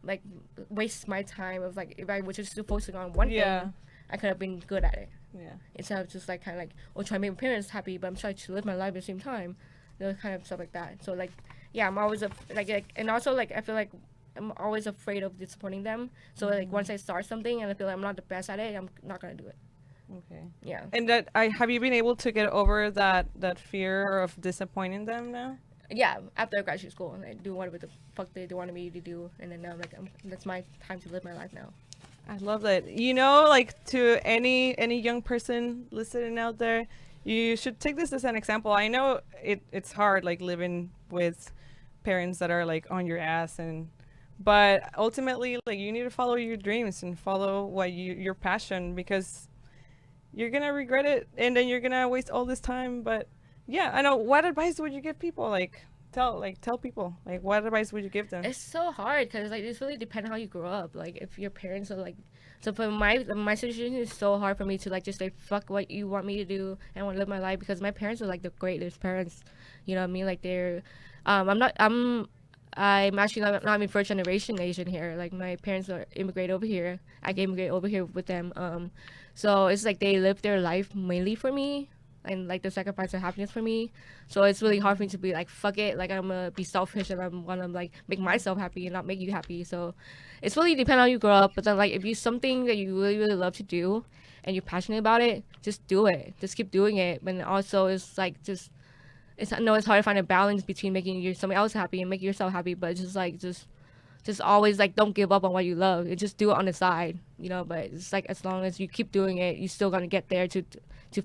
Speaker 4: like waste my time of like if I was just focusing on one thing, I could have been good at it.
Speaker 2: Yeah.
Speaker 4: Instead of just like kind of like trying to make my parents happy, but I'm trying to live my life at the same time. Those kind of stuff like that. So like yeah, I'm always like and also like I feel like I'm always afraid of disappointing them. So like once I start something and I feel like I'm not the best at it, I'm not gonna do it.
Speaker 2: Okay.
Speaker 4: Yeah.
Speaker 2: And have you been able to get over that fear of disappointing them now?
Speaker 4: Yeah, after I graduate school, I do whatever the fuck they wanted me to do, and then now I'm like, that's my time to live my life now.
Speaker 2: I love that. You know, like to any young person listening out there, you should take this as an example. I know it's hard, like living with parents that are like on your ass, but ultimately, like you need to follow your dreams and follow what your passion, because you're gonna regret it and then you're gonna waste all this time. But yeah, I know. What advice would you give people? Tell people, like, what advice would you give them?
Speaker 4: It's so hard because like it's really depends how you grow up. Like if your parents are like, so for my situation is so hard for me to like just say fuck what you want me to do and I want to live my life, because my parents are like the greatest parents, you know what I mean? Like they're, I'm actually not even first generation Asian here. Like my parents are immigrate over here. I immigrate over here with them. So it's like they live their life mainly for me, and like the sacrifice of happiness for me. So it's really hard for me to be like fuck it, like I'm gonna be selfish and I'm gonna like make myself happy and not make you happy. So it's really depend on how you grow up. But then like if you something that you really love to do and you're passionate about it, just do it. Just keep doing it. But also it's like I know it's hard to find a balance between making somebody else happy and making yourself happy, but just always like don't give up on what you love. You just do it on the side, you know. But it's like as long as you keep doing it, you're still gonna get there to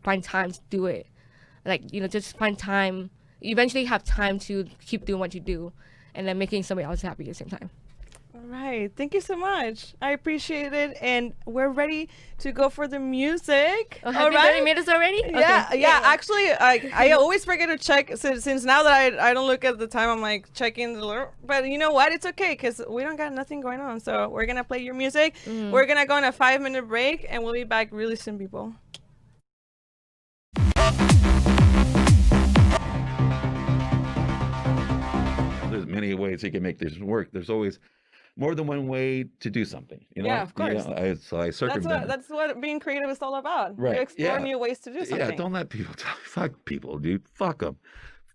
Speaker 4: find time to do it. Like, you know, just find time. You eventually have time to keep doing what you do, and then making somebody else happy at the same time.
Speaker 2: All right. Thank you so much. I appreciate it. And we're ready to go for the music.
Speaker 4: Oh, have you 30 minutes already?
Speaker 2: Yeah,
Speaker 4: Okay.
Speaker 2: yeah. Actually, I always forget to check. Since now that I don't look at the time, I'm like checking but you know what? It's okay because we don't got nothing going on. So we're going to play your music. We're going to go on a 5-minute break and we'll be back really soon, people.
Speaker 3: There's many ways you can make this work. There's always more than one way to do something. You know?
Speaker 2: Yeah, of course.
Speaker 3: So I circumvent.
Speaker 2: That's what being creative is all about.
Speaker 3: Right.
Speaker 2: You explore
Speaker 3: Yeah.
Speaker 2: new ways to do something.
Speaker 3: Yeah, don't let people fuck people, dude. Fuck them.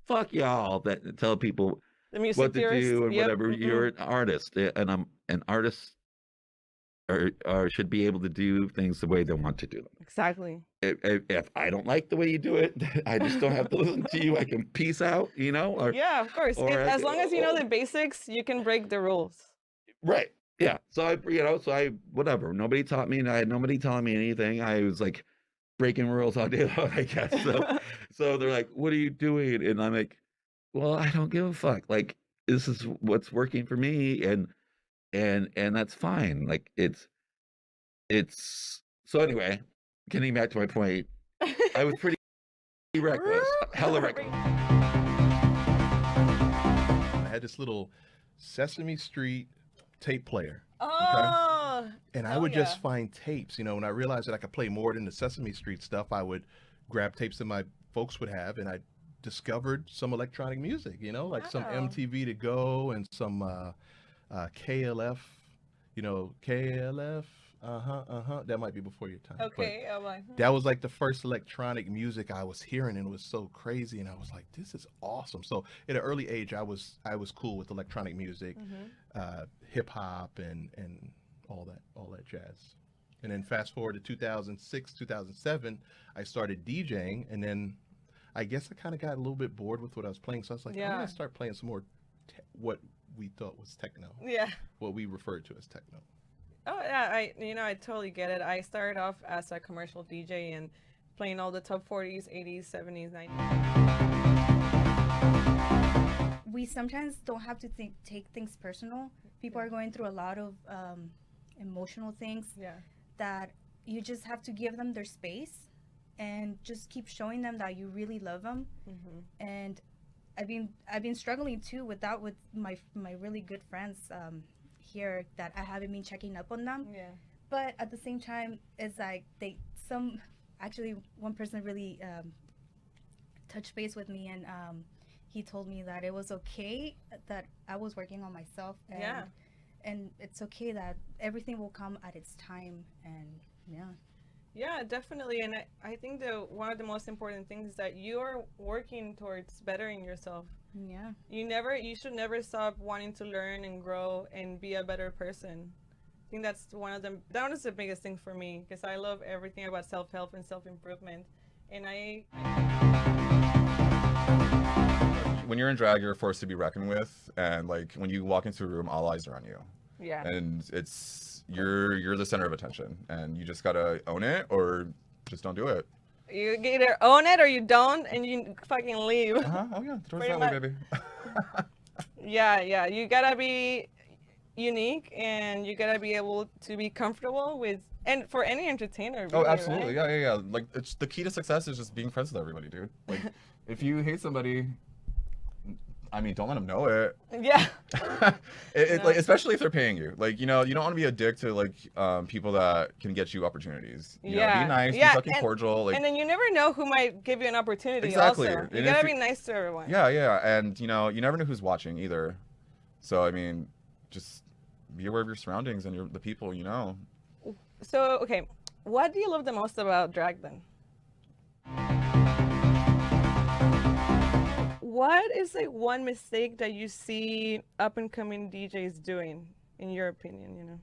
Speaker 3: Fuck y'all that tell people
Speaker 2: The music
Speaker 3: what to
Speaker 2: theorists,
Speaker 3: do and
Speaker 2: yep.
Speaker 3: whatever. You're an artist, and an artist should be able to do things the way they want to do them.
Speaker 2: Exactly.
Speaker 3: If I don't like the way you do it, I just don't have to listen to you. I can peace out, you know? Or,
Speaker 2: Yeah, of course. As long as you know the basics, you can break the rules.
Speaker 3: right. Yeah. So whatever. Nobody taught me, and I had nobody telling me anything. I was like breaking rules all day long, I guess. So they're like, "What are you doing?" And I'm like, "Well, I don't give a fuck. Like, this is what's working for me, and that's fine. Like, it's so anyway, getting back to my point, I was pretty reckless, hella reckless.
Speaker 5: I had this little Sesame Street tape player.
Speaker 2: Oh.
Speaker 5: And I would just find tapes, you know, when I realized that I could play more than the Sesame Street stuff, I would grab tapes that my folks would have, and I discovered some electronic music, you know, like some MTV to go and some KLF, you know, KLF. That might be before your time.
Speaker 2: Okay.
Speaker 5: That was like the first electronic music I was hearing, and it was so crazy, and I was like, this is awesome. So at an early age, I was cool with electronic music, hip hop and all that jazz. And then fast forward to 2006, 2007, I started DJing, and then I guess I kind of got a little bit bored with what I was playing. So I was like, I'm gonna start playing some more what we thought was techno.
Speaker 2: Yeah.
Speaker 5: What we referred to as techno.
Speaker 2: Oh yeah, I totally get it. I started off as a commercial DJ and playing all the top 40s, 80s, 70s, 90s.
Speaker 6: We sometimes don't have to take things personal. People are going through a lot of emotional things that you just have to give them their space and just keep showing them that you really love them. And I've been struggling too with that with my really good friends here that I haven't been checking up on them. Yeah. But at the same time, it's like one person really touched base with me, and he told me that it was okay that I was working on myself, and it's okay that everything will come at its time, and yeah, definitely. And I think that one of the most important things is that you're working towards bettering yourself. Yeah. You should never stop wanting to learn and grow and be a better person. I think that was the biggest thing for me, because I love everything about self-help and self-improvement. And
Speaker 7: when you're in drag, you're a force to be reckoned with, and like when you walk into a room, all eyes are on you. Yeah. And you're the center of attention, and you just gotta own it or just don't do it.
Speaker 2: You either own it or you don't, and you fucking leave.
Speaker 7: Oh yeah, the door's that way, baby.
Speaker 2: Yeah. You gotta be unique, and you gotta be able to be comfortable with, and for any entertainer.
Speaker 7: Really, absolutely, right? Yeah. Like it's the key to success is just being friends with everybody, dude. Like if you hate somebody, I mean, don't let them know it. Yeah. Like, especially if they're paying you. Like, you don't want to be a dick to like people that can get you opportunities. You know, be nice, be fucking cordial. Like,
Speaker 2: and then you never know who might give you an opportunity.
Speaker 7: Exactly.
Speaker 2: Also. You gotta be nice to everyone.
Speaker 7: Yeah. And you never know who's watching either. So I mean, just be aware of your surroundings and the people you know.
Speaker 2: So okay, what do you love the most about drag then? What is like one mistake that you see up and coming DJs doing, in your opinion?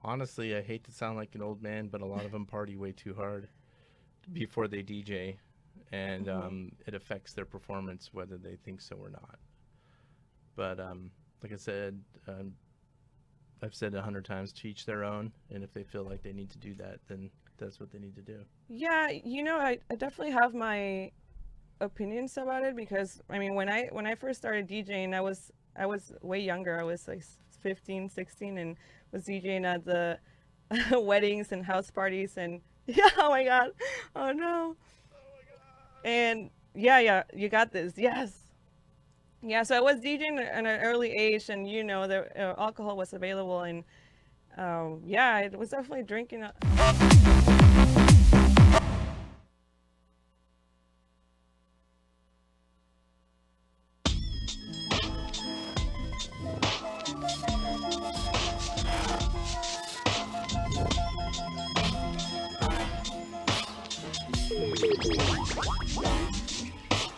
Speaker 1: Honestly, I hate to sound like an old man, but a lot of them party way too hard before they DJ, and it affects their performance whether they think so or not. But like I said, I've said 100 times, to each their own, and if they feel like they need to do that, then that's what they need to do. Yeah,
Speaker 2: I definitely have my opinions about it, because I mean, when I first started DJing, I was way younger. I was like 15, 16, and was DJing at the weddings and house parties, and oh my god, oh no. And yeah, you got this. Yes. Yeah, so I was DJing at an early age, and the alcohol was available, and I was definitely drinking.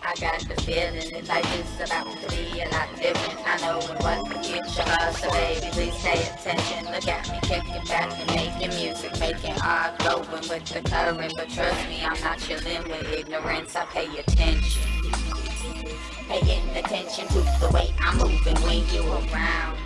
Speaker 8: I got the feeling that life is about to be a lot different. I know what the future holds, so baby, please pay attention. Look at me kicking back and making music, making art, going with the current. But trust me, I'm not chilling with ignorance. I pay attention, paying attention to the way I'm moving when you're around.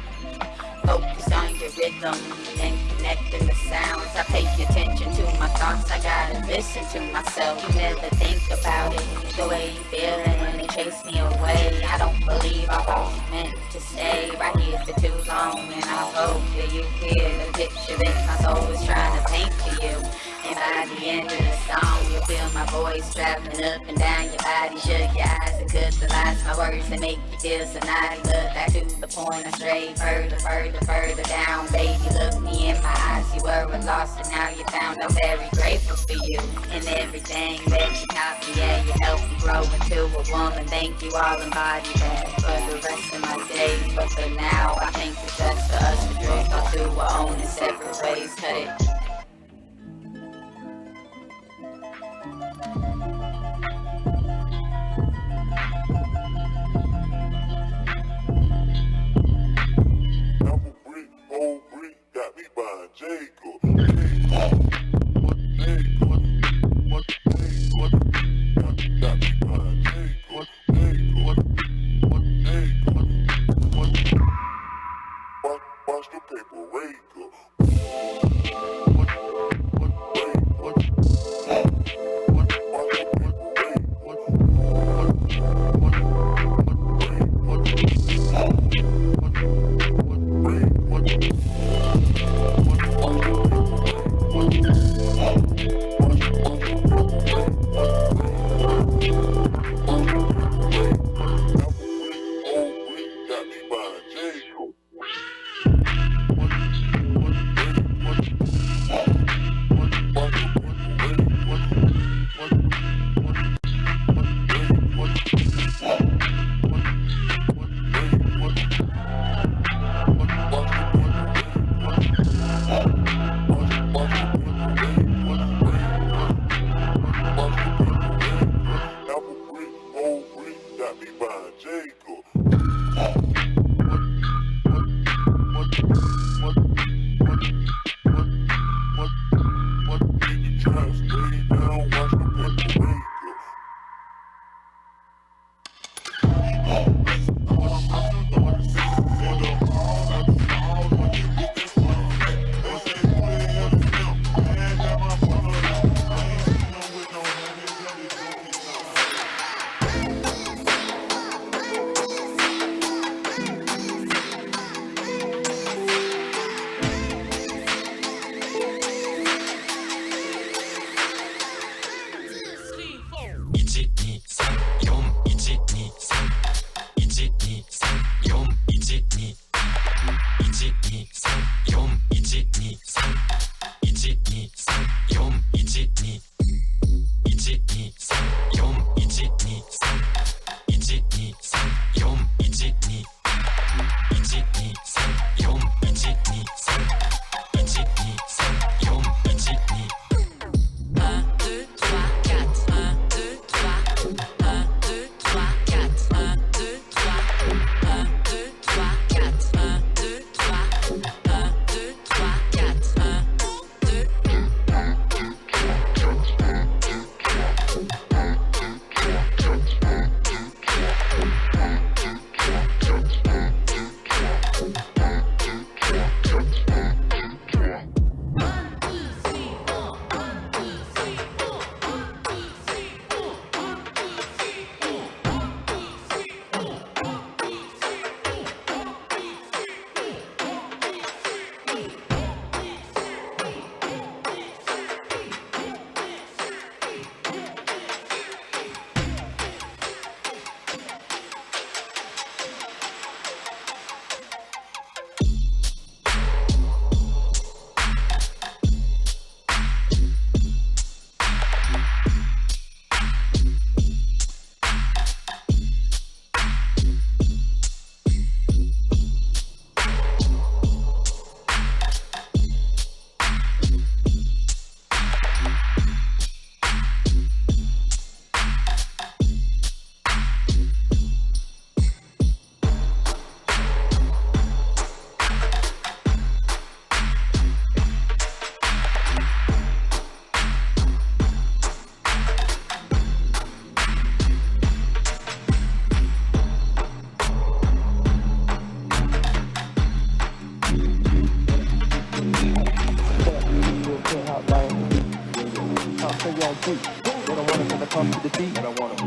Speaker 8: Focus on your rhythm and connecting the sounds. I pay attention to my thoughts. I gotta listen to myself. You never think about it the way you feeling when they chase me away. I don't believe I was meant to stay right here for too long, and I hope that you hear the picture that my soul is trying to paint for you. And by the end of the song, you'll feel my voice traveling up and down your body. Shut your eyes and visualize my words that make you feel so naughty. Look back to the point, I strayed further down. Baby, look me in my eyes. You were lost and now you found. I'm very grateful for you and everything that you taught me. Yeah, you helped me grow into a woman. Thank you, all embodied that for the rest of my days. But for now, I think it's best for us to drift off to our own in separate ways. Cut it.
Speaker 9: sweet. They don't want it 'cause I come to the beat. They don't want it.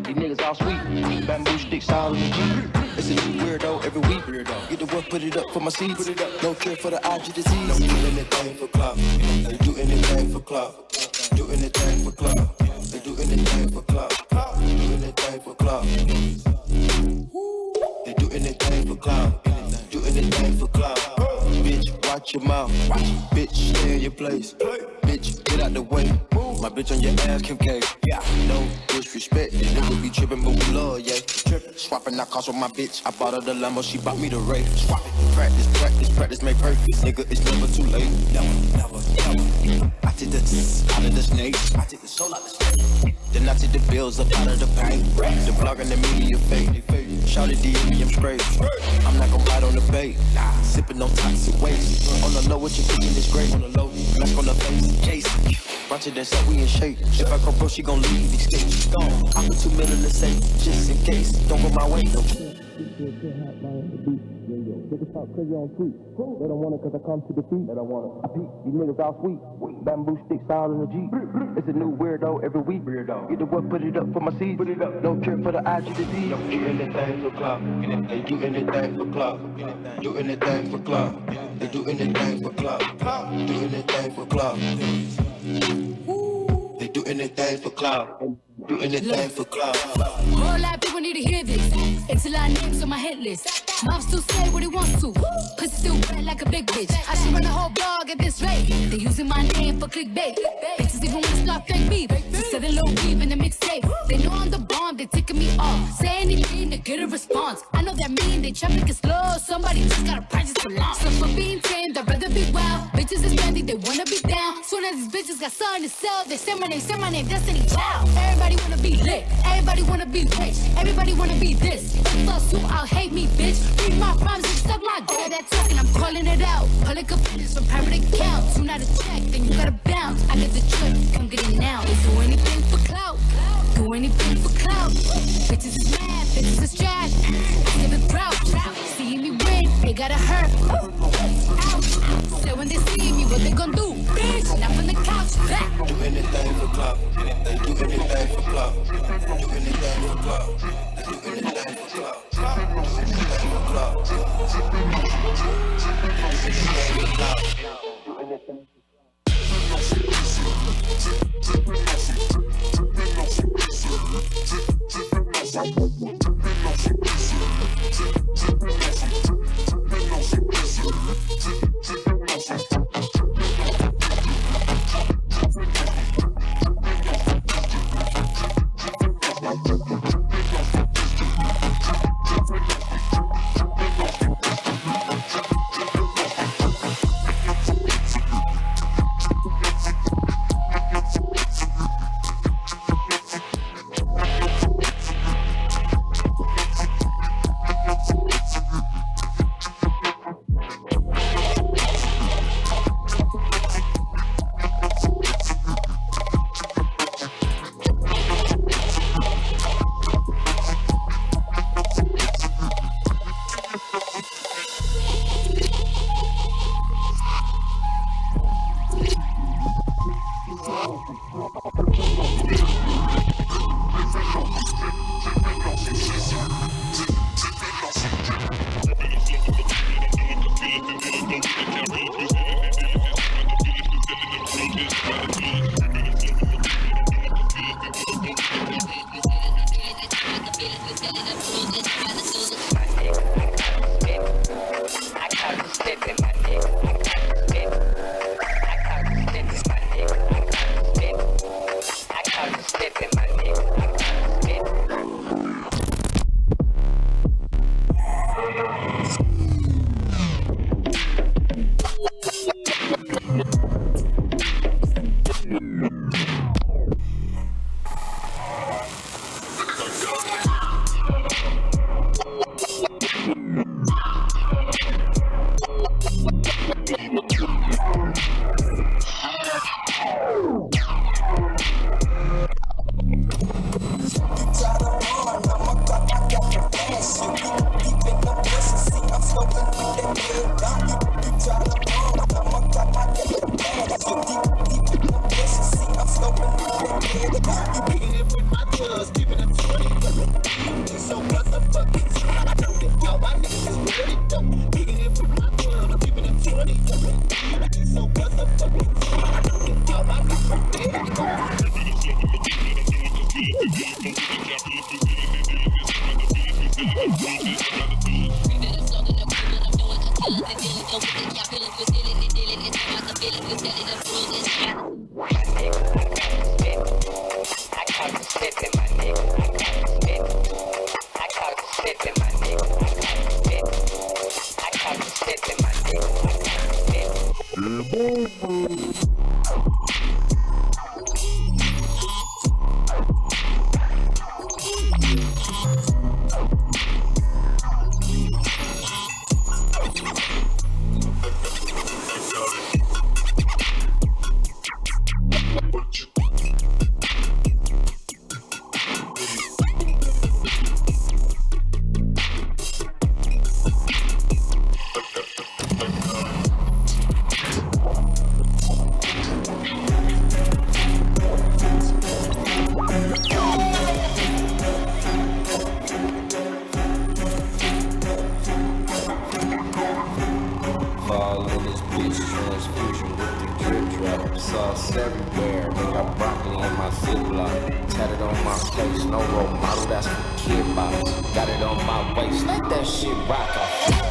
Speaker 9: These niggas all sweet. Bamboo sticks all in the Jeep. It's a new weirdo every week. Get the work, put it up for my seeds. No cure for the IG disease. Don't do anything for clout. They do anything for clout. Do anything for clout. They do anything for clout. Do anything for clout. They do anything for clout. Do anything for clout. Bitch, watch your mouth. Bitch, stay in your place. Bitch, get out the way. My bitch on your ass, Kim K. Yeah, no disrespect. These niggas be trippin', but we love, yeah. Swapping out cars with my bitch. I bought her the Lambo, she bought me the Ray. Swap it. Practice, practice, practice, make perfect. Nigga, it's never too late. Never, never, never. I take the out of the snake. I take the soul out the snake. Then I take the bills up out of the bank. The blog and the media fake. Shout it, DM me, I'm straight. I'm not gon' ride on the bait. Nah, sippin' on toxic waste. On the low, what you thinking is great. On the low, mask on the face, case. Watch it and say we in shape. If I go pro, she gon' leave these states. I put 2 million to safe, just in case. Don't go my way, no. Niggas talk crazy on tweet. They don't want it 'cause I come to defeat. They don't want it. I peek, these niggas all sweet. Bamboo sticks all in the Jeep. It's a new weirdo every week. Get the work, put it up for my seeds. No cure for the IG disease. Don't do anything for clout. They do anything for clout. Do anything for clout. They do anything for clout. Do anything for clout. They do anything for clout. Do anything for clout.
Speaker 10: Whole lot of people need to hear this. It's a lot of names on my hit list. Mom still say what he wants to. Pussy still wet like a big bitch. I should run a whole blog at this rate. They using my name for clickbait. Bitches even wanna start fake beef. Instead of low beef in the mixtape. They know I'm the bomb, they ticking me off. Say anything to get a response. I know that mean they try to make it slow. Somebody just gotta practice to launch. So for being tame, I'd rather be wild. Bitches is ready, they wanna be down. Soon as these bitches got something to sell, they say my name, Destiny Child. Everybody wanna be lit, everybody wanna be rich, everybody wanna be this. If us who out hate me, bitch. Read my rhymes and suck my dick. That talking, I'm calling it out. Public opinions from private accounts. You not a check, then you gotta bounce. I get the trick, come get it now. They do anything for clout, do anything for clout. Bitches is mad, bitches is trash. I give it proud. Seeing me win, they gotta hurt. So when they see me, what they gon' do? Bitch, not from the couch.
Speaker 9: Do anything for clout. They do anything for clout. Do anything for clout. They do anything for clout. Do anything for clout. Do anything for clout. Do anything.
Speaker 10: got feelings, we're stealing and dealing. It's about the feelings, we're telling them through this.
Speaker 11: I caught you slipping, my nigga. I caught you slipping, my nigga. I caught you slipping, my nigga.
Speaker 12: Fall in this bitch, transfusion with the drip drop. Sauce everywhere, they got broccoli in my Ziploc. Tatted on my face, no role model, that's for kid box. Got it on my waist, let that shit rock off.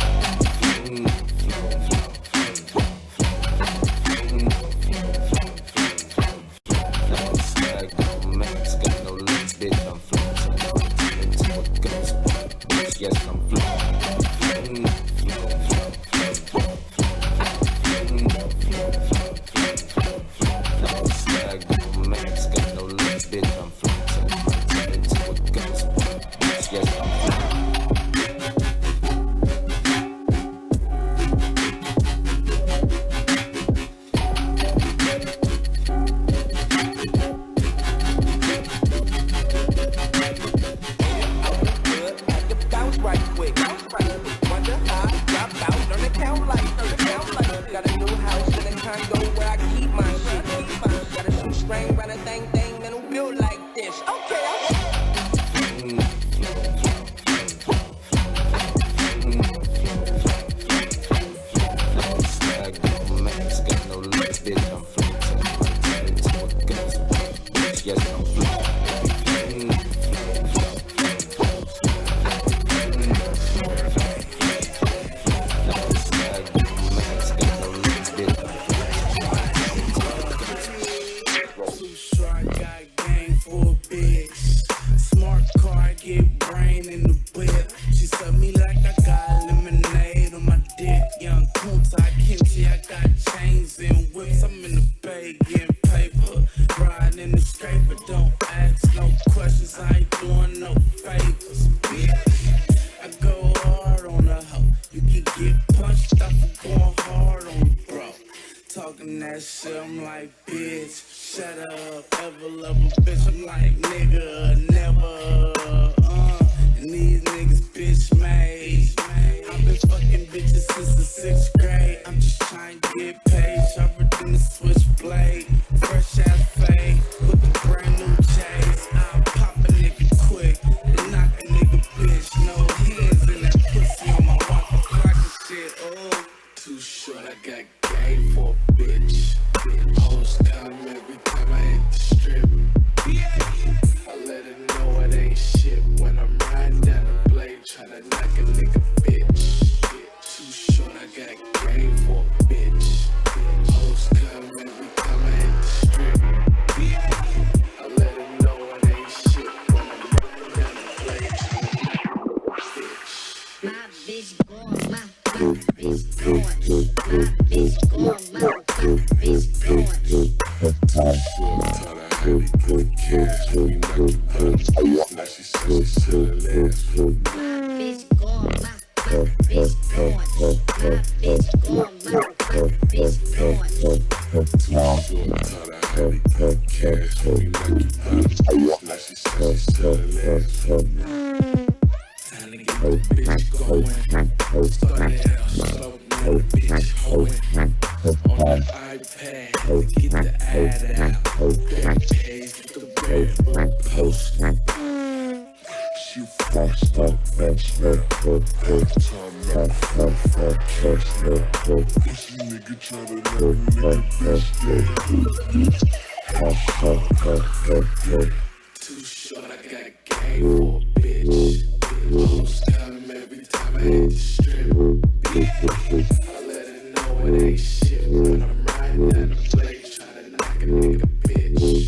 Speaker 9: ain't shit when I'm riding down the place trying to knock a nigga bitch.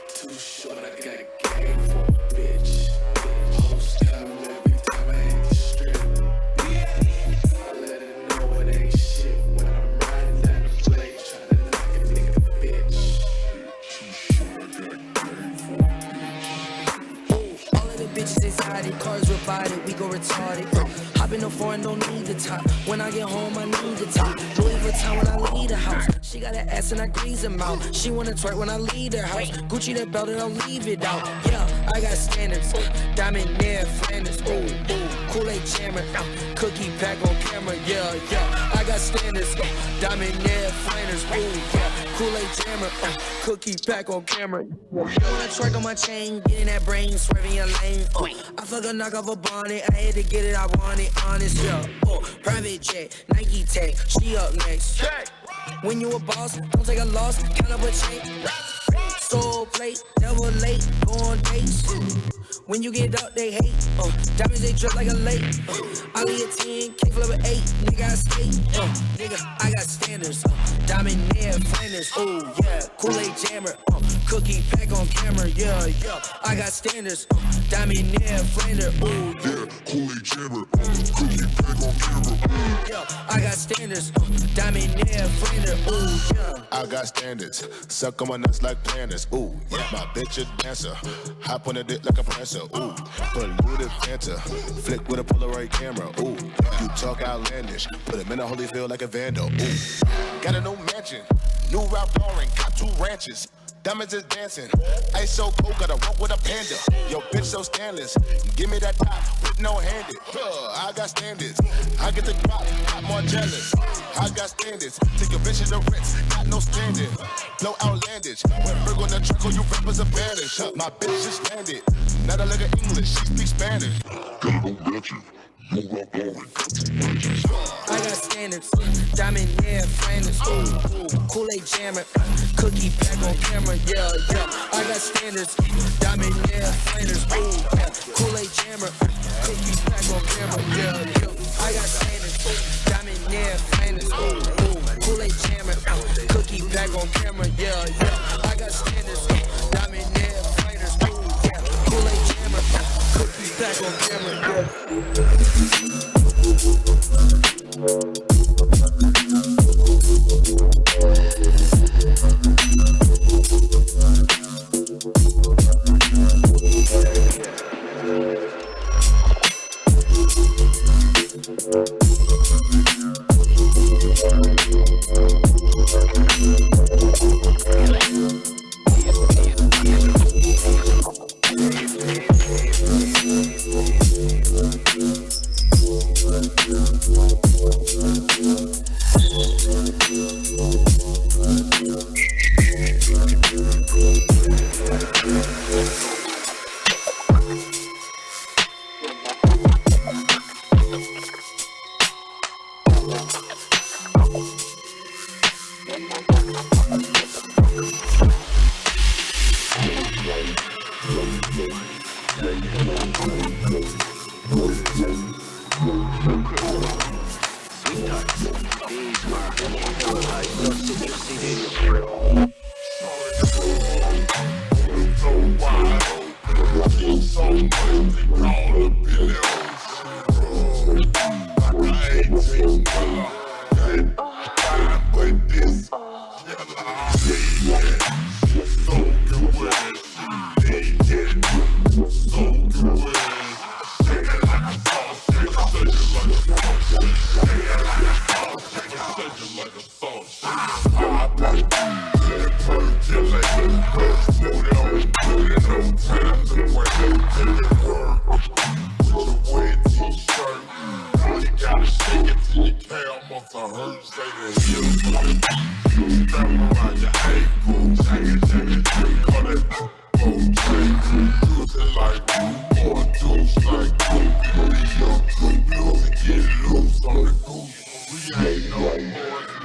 Speaker 9: Too short, I got a game for a bitch. Hoes come every time I hit the strip. I let her know it ain't shit when I'm riding down the place trying to knock a nigga bitch.
Speaker 13: All of the bitches excited, cars with body, we go retarded. Hop in the foreign, don't need the top. When I get home, I need the top. Louis Vuitton when I leave the house. She got an ass and I grease them out. She wanna twerk when I leave the house. Gucci that belt and I'll leave it out. Yeah, I got standards. Diamond near Flanders. Ooh, ooh, Kool-Aid jammer. Cookie pack on camera. Yeah, yeah. I got standards. Diamond near Flanders. Ooh, yeah. Kool-Aid jammer. Cookie pack on camera. Wanna twerk on my chain, get in that brain, swerving your lane. I fuck a knock off a bonnet. I had to get it, I want it, honest, yeah. Private jet, Nike tag, she up next. When you a boss, don't take a loss, count up a check. Soul plate, never late, go on dates. When you get up, they hate. Diamonds, they drip like a lake. I leave a 10, kick flip an 8. Nigga, I skate. Nigga, I got standards. Diamond near Flanders. Ooh, yeah. Kool-Aid jammer. Cookie pack on camera. Yeah, yeah. I got standards. Diamond near Flanders. Ooh, yeah.
Speaker 9: Kool-Aid jammer, cookie pack on camera.
Speaker 13: Yeah, I got standards. Diamond near Flanders. Ooh, yeah.
Speaker 9: I got standards, suck on my nuts like planners. Ooh, yeah. My bitch a dancer, hop on a dick like a prancer. Ooh, polluted Fanta, flick with a Polaroid camera. Ooh, you talk outlandish, put him in a Holyfield like a vandal. Ooh, got a new mansion, new Ralph Lauren, got 2 ranches. Diamonds is dancing, ice so cold, gotta walk with a panda. Yo, bitch so stainless, give me that top with no handed. I got standards, I get the drop, got more jealous. I got standards, take your bitch to the Ritz, got no standard. Blow outlandish, when Berg on the truck, all you rappers are banished. My bitch just landed, not a look at English, she speaks Spanish. Got no mansion. I
Speaker 13: got standards, diamond near Flanders. Ooh, ooh, Kool-Aid jammer, cookie pack on camera. Yeah, yeah. I got standards, diamond near Flanders. Ooh, yeah. Kool-Aid jammer, cookie pack on camera. Yeah, yeah. I got standards, diamond near Flanders. Ooh, ooh, Kool-Aid jammer, cookie pack on camera. Yeah, yeah. I got standards, diamond near Flanders. Ooh, yeah. Kool-Aid jammer, cookie pack on camera. Yeah.
Speaker 9: We ain't no boys.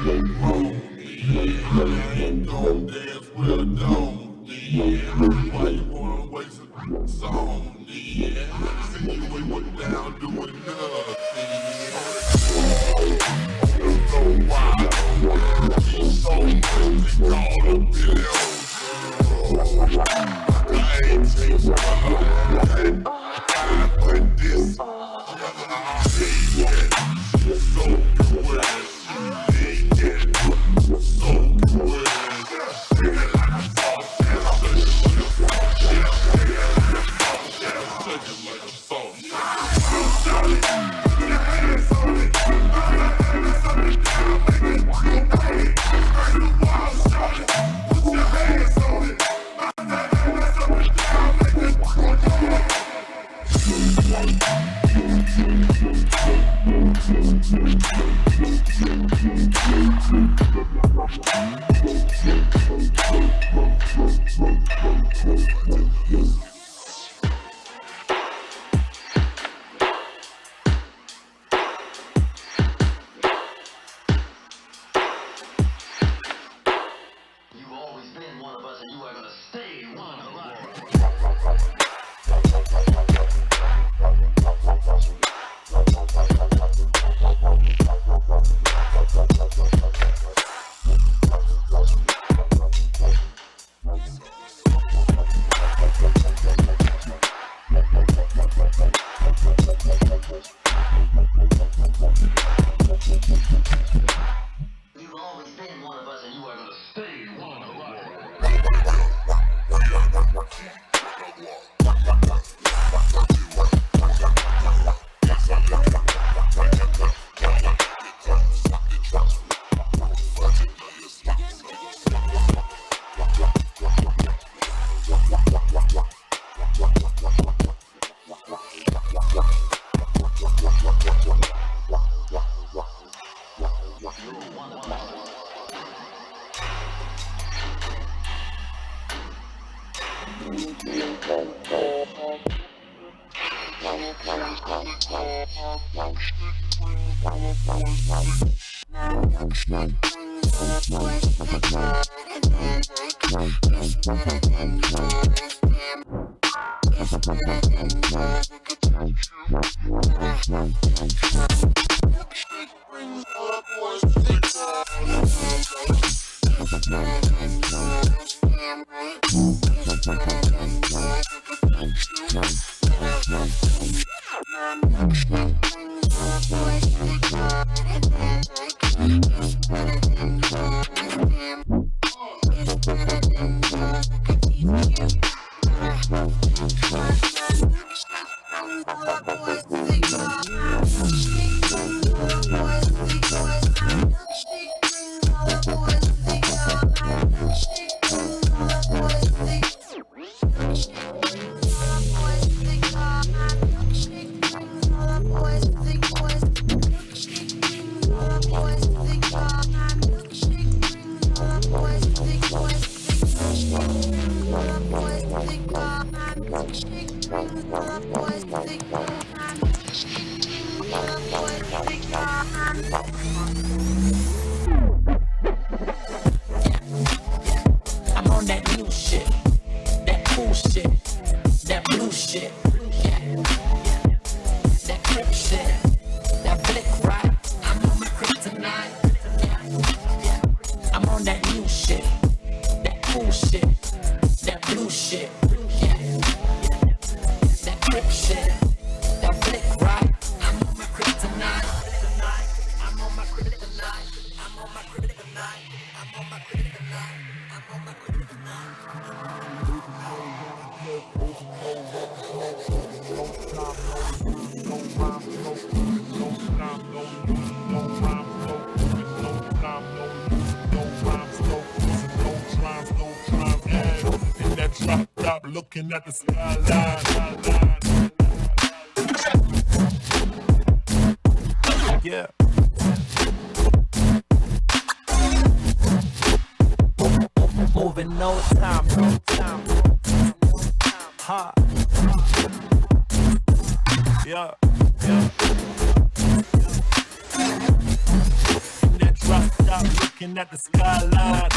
Speaker 14: Looking at the skyline. Yeah. Moving no time, no time. Ha. Yeah, yeah. That drop top looking at the skyline.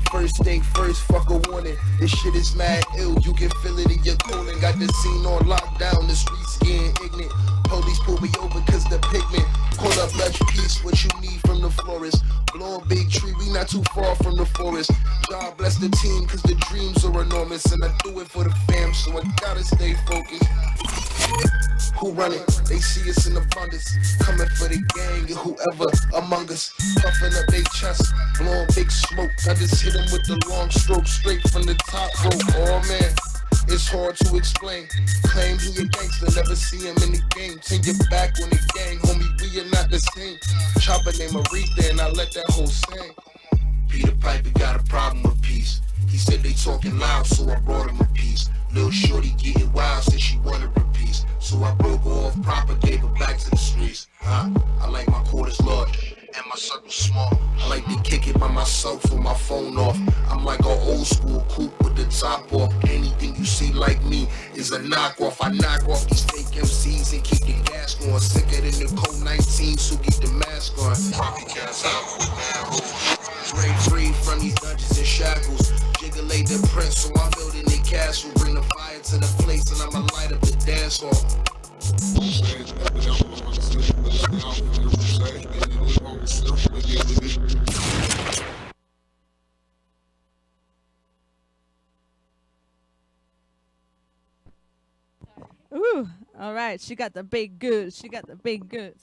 Speaker 9: First thing first, fuck a warning. This shit is mad ill, you can feel it in your colon. Got the scene on lockdown, the streets getting ignorant. Police pull me over cause the pigment. Call up Lush Peace, what you need from the florist. Blow a big tree, we not too far from the forest. God bless the team cause the dreams are enormous. And I do it for the fam, so I gotta stay focused. Who run it? They see us in abundance. Coming for the gang and whoever among us. Puffing up their chest, blowing big smoke. I just hit them with the long stroke straight from the top rope. Oh man, it's hard to explain. Claim he a gangster, never see him in the game. Turn your back on the gang, homie, we are not the same. Chopper name Aretha and I let that whole sing. Peter Piper got a problem with peace. He said they talking loud, so I brought him a piece. Lil' shorty getting wild, said she wanted a piece. So I broke her off proper, gave her back to the streets. I like my quarters large and my circle small. I like to kick it by myself with my phone off. I'm like an old school coupe with the top off. Anything you see like me is a knockoff. I knock off these fake MCs and keep the gas going. Sicker than the COVID-19, so get the mask on. Copycats out with mad break free from these dungeons and shackles. Jiggalate the prince, so I'm building a castle. Bring the fire to the place and I'ma light up the dance hall.
Speaker 2: Ooh, all right. She got the big goods. She got the big goods.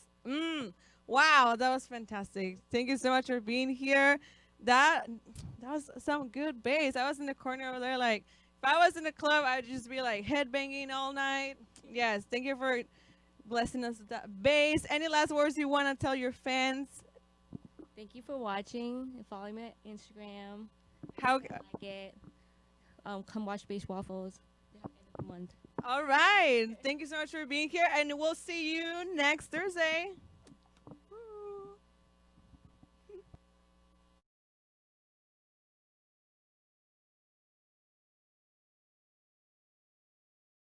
Speaker 2: Wow, that was fantastic. Thank you so much for being here. That was some good bass. I was in the corner over there like, if I was in a club, I'd just be like headbanging all night. Yes, thank you for blessing us with that bass. Any last words you want to tell your fans?
Speaker 4: Thank you for watching and follow me on Instagram.
Speaker 2: How
Speaker 4: like it? Come watch Bass Waffles. End of the month.
Speaker 2: All right. Thank you so much for being here, and we'll see you next Thursday.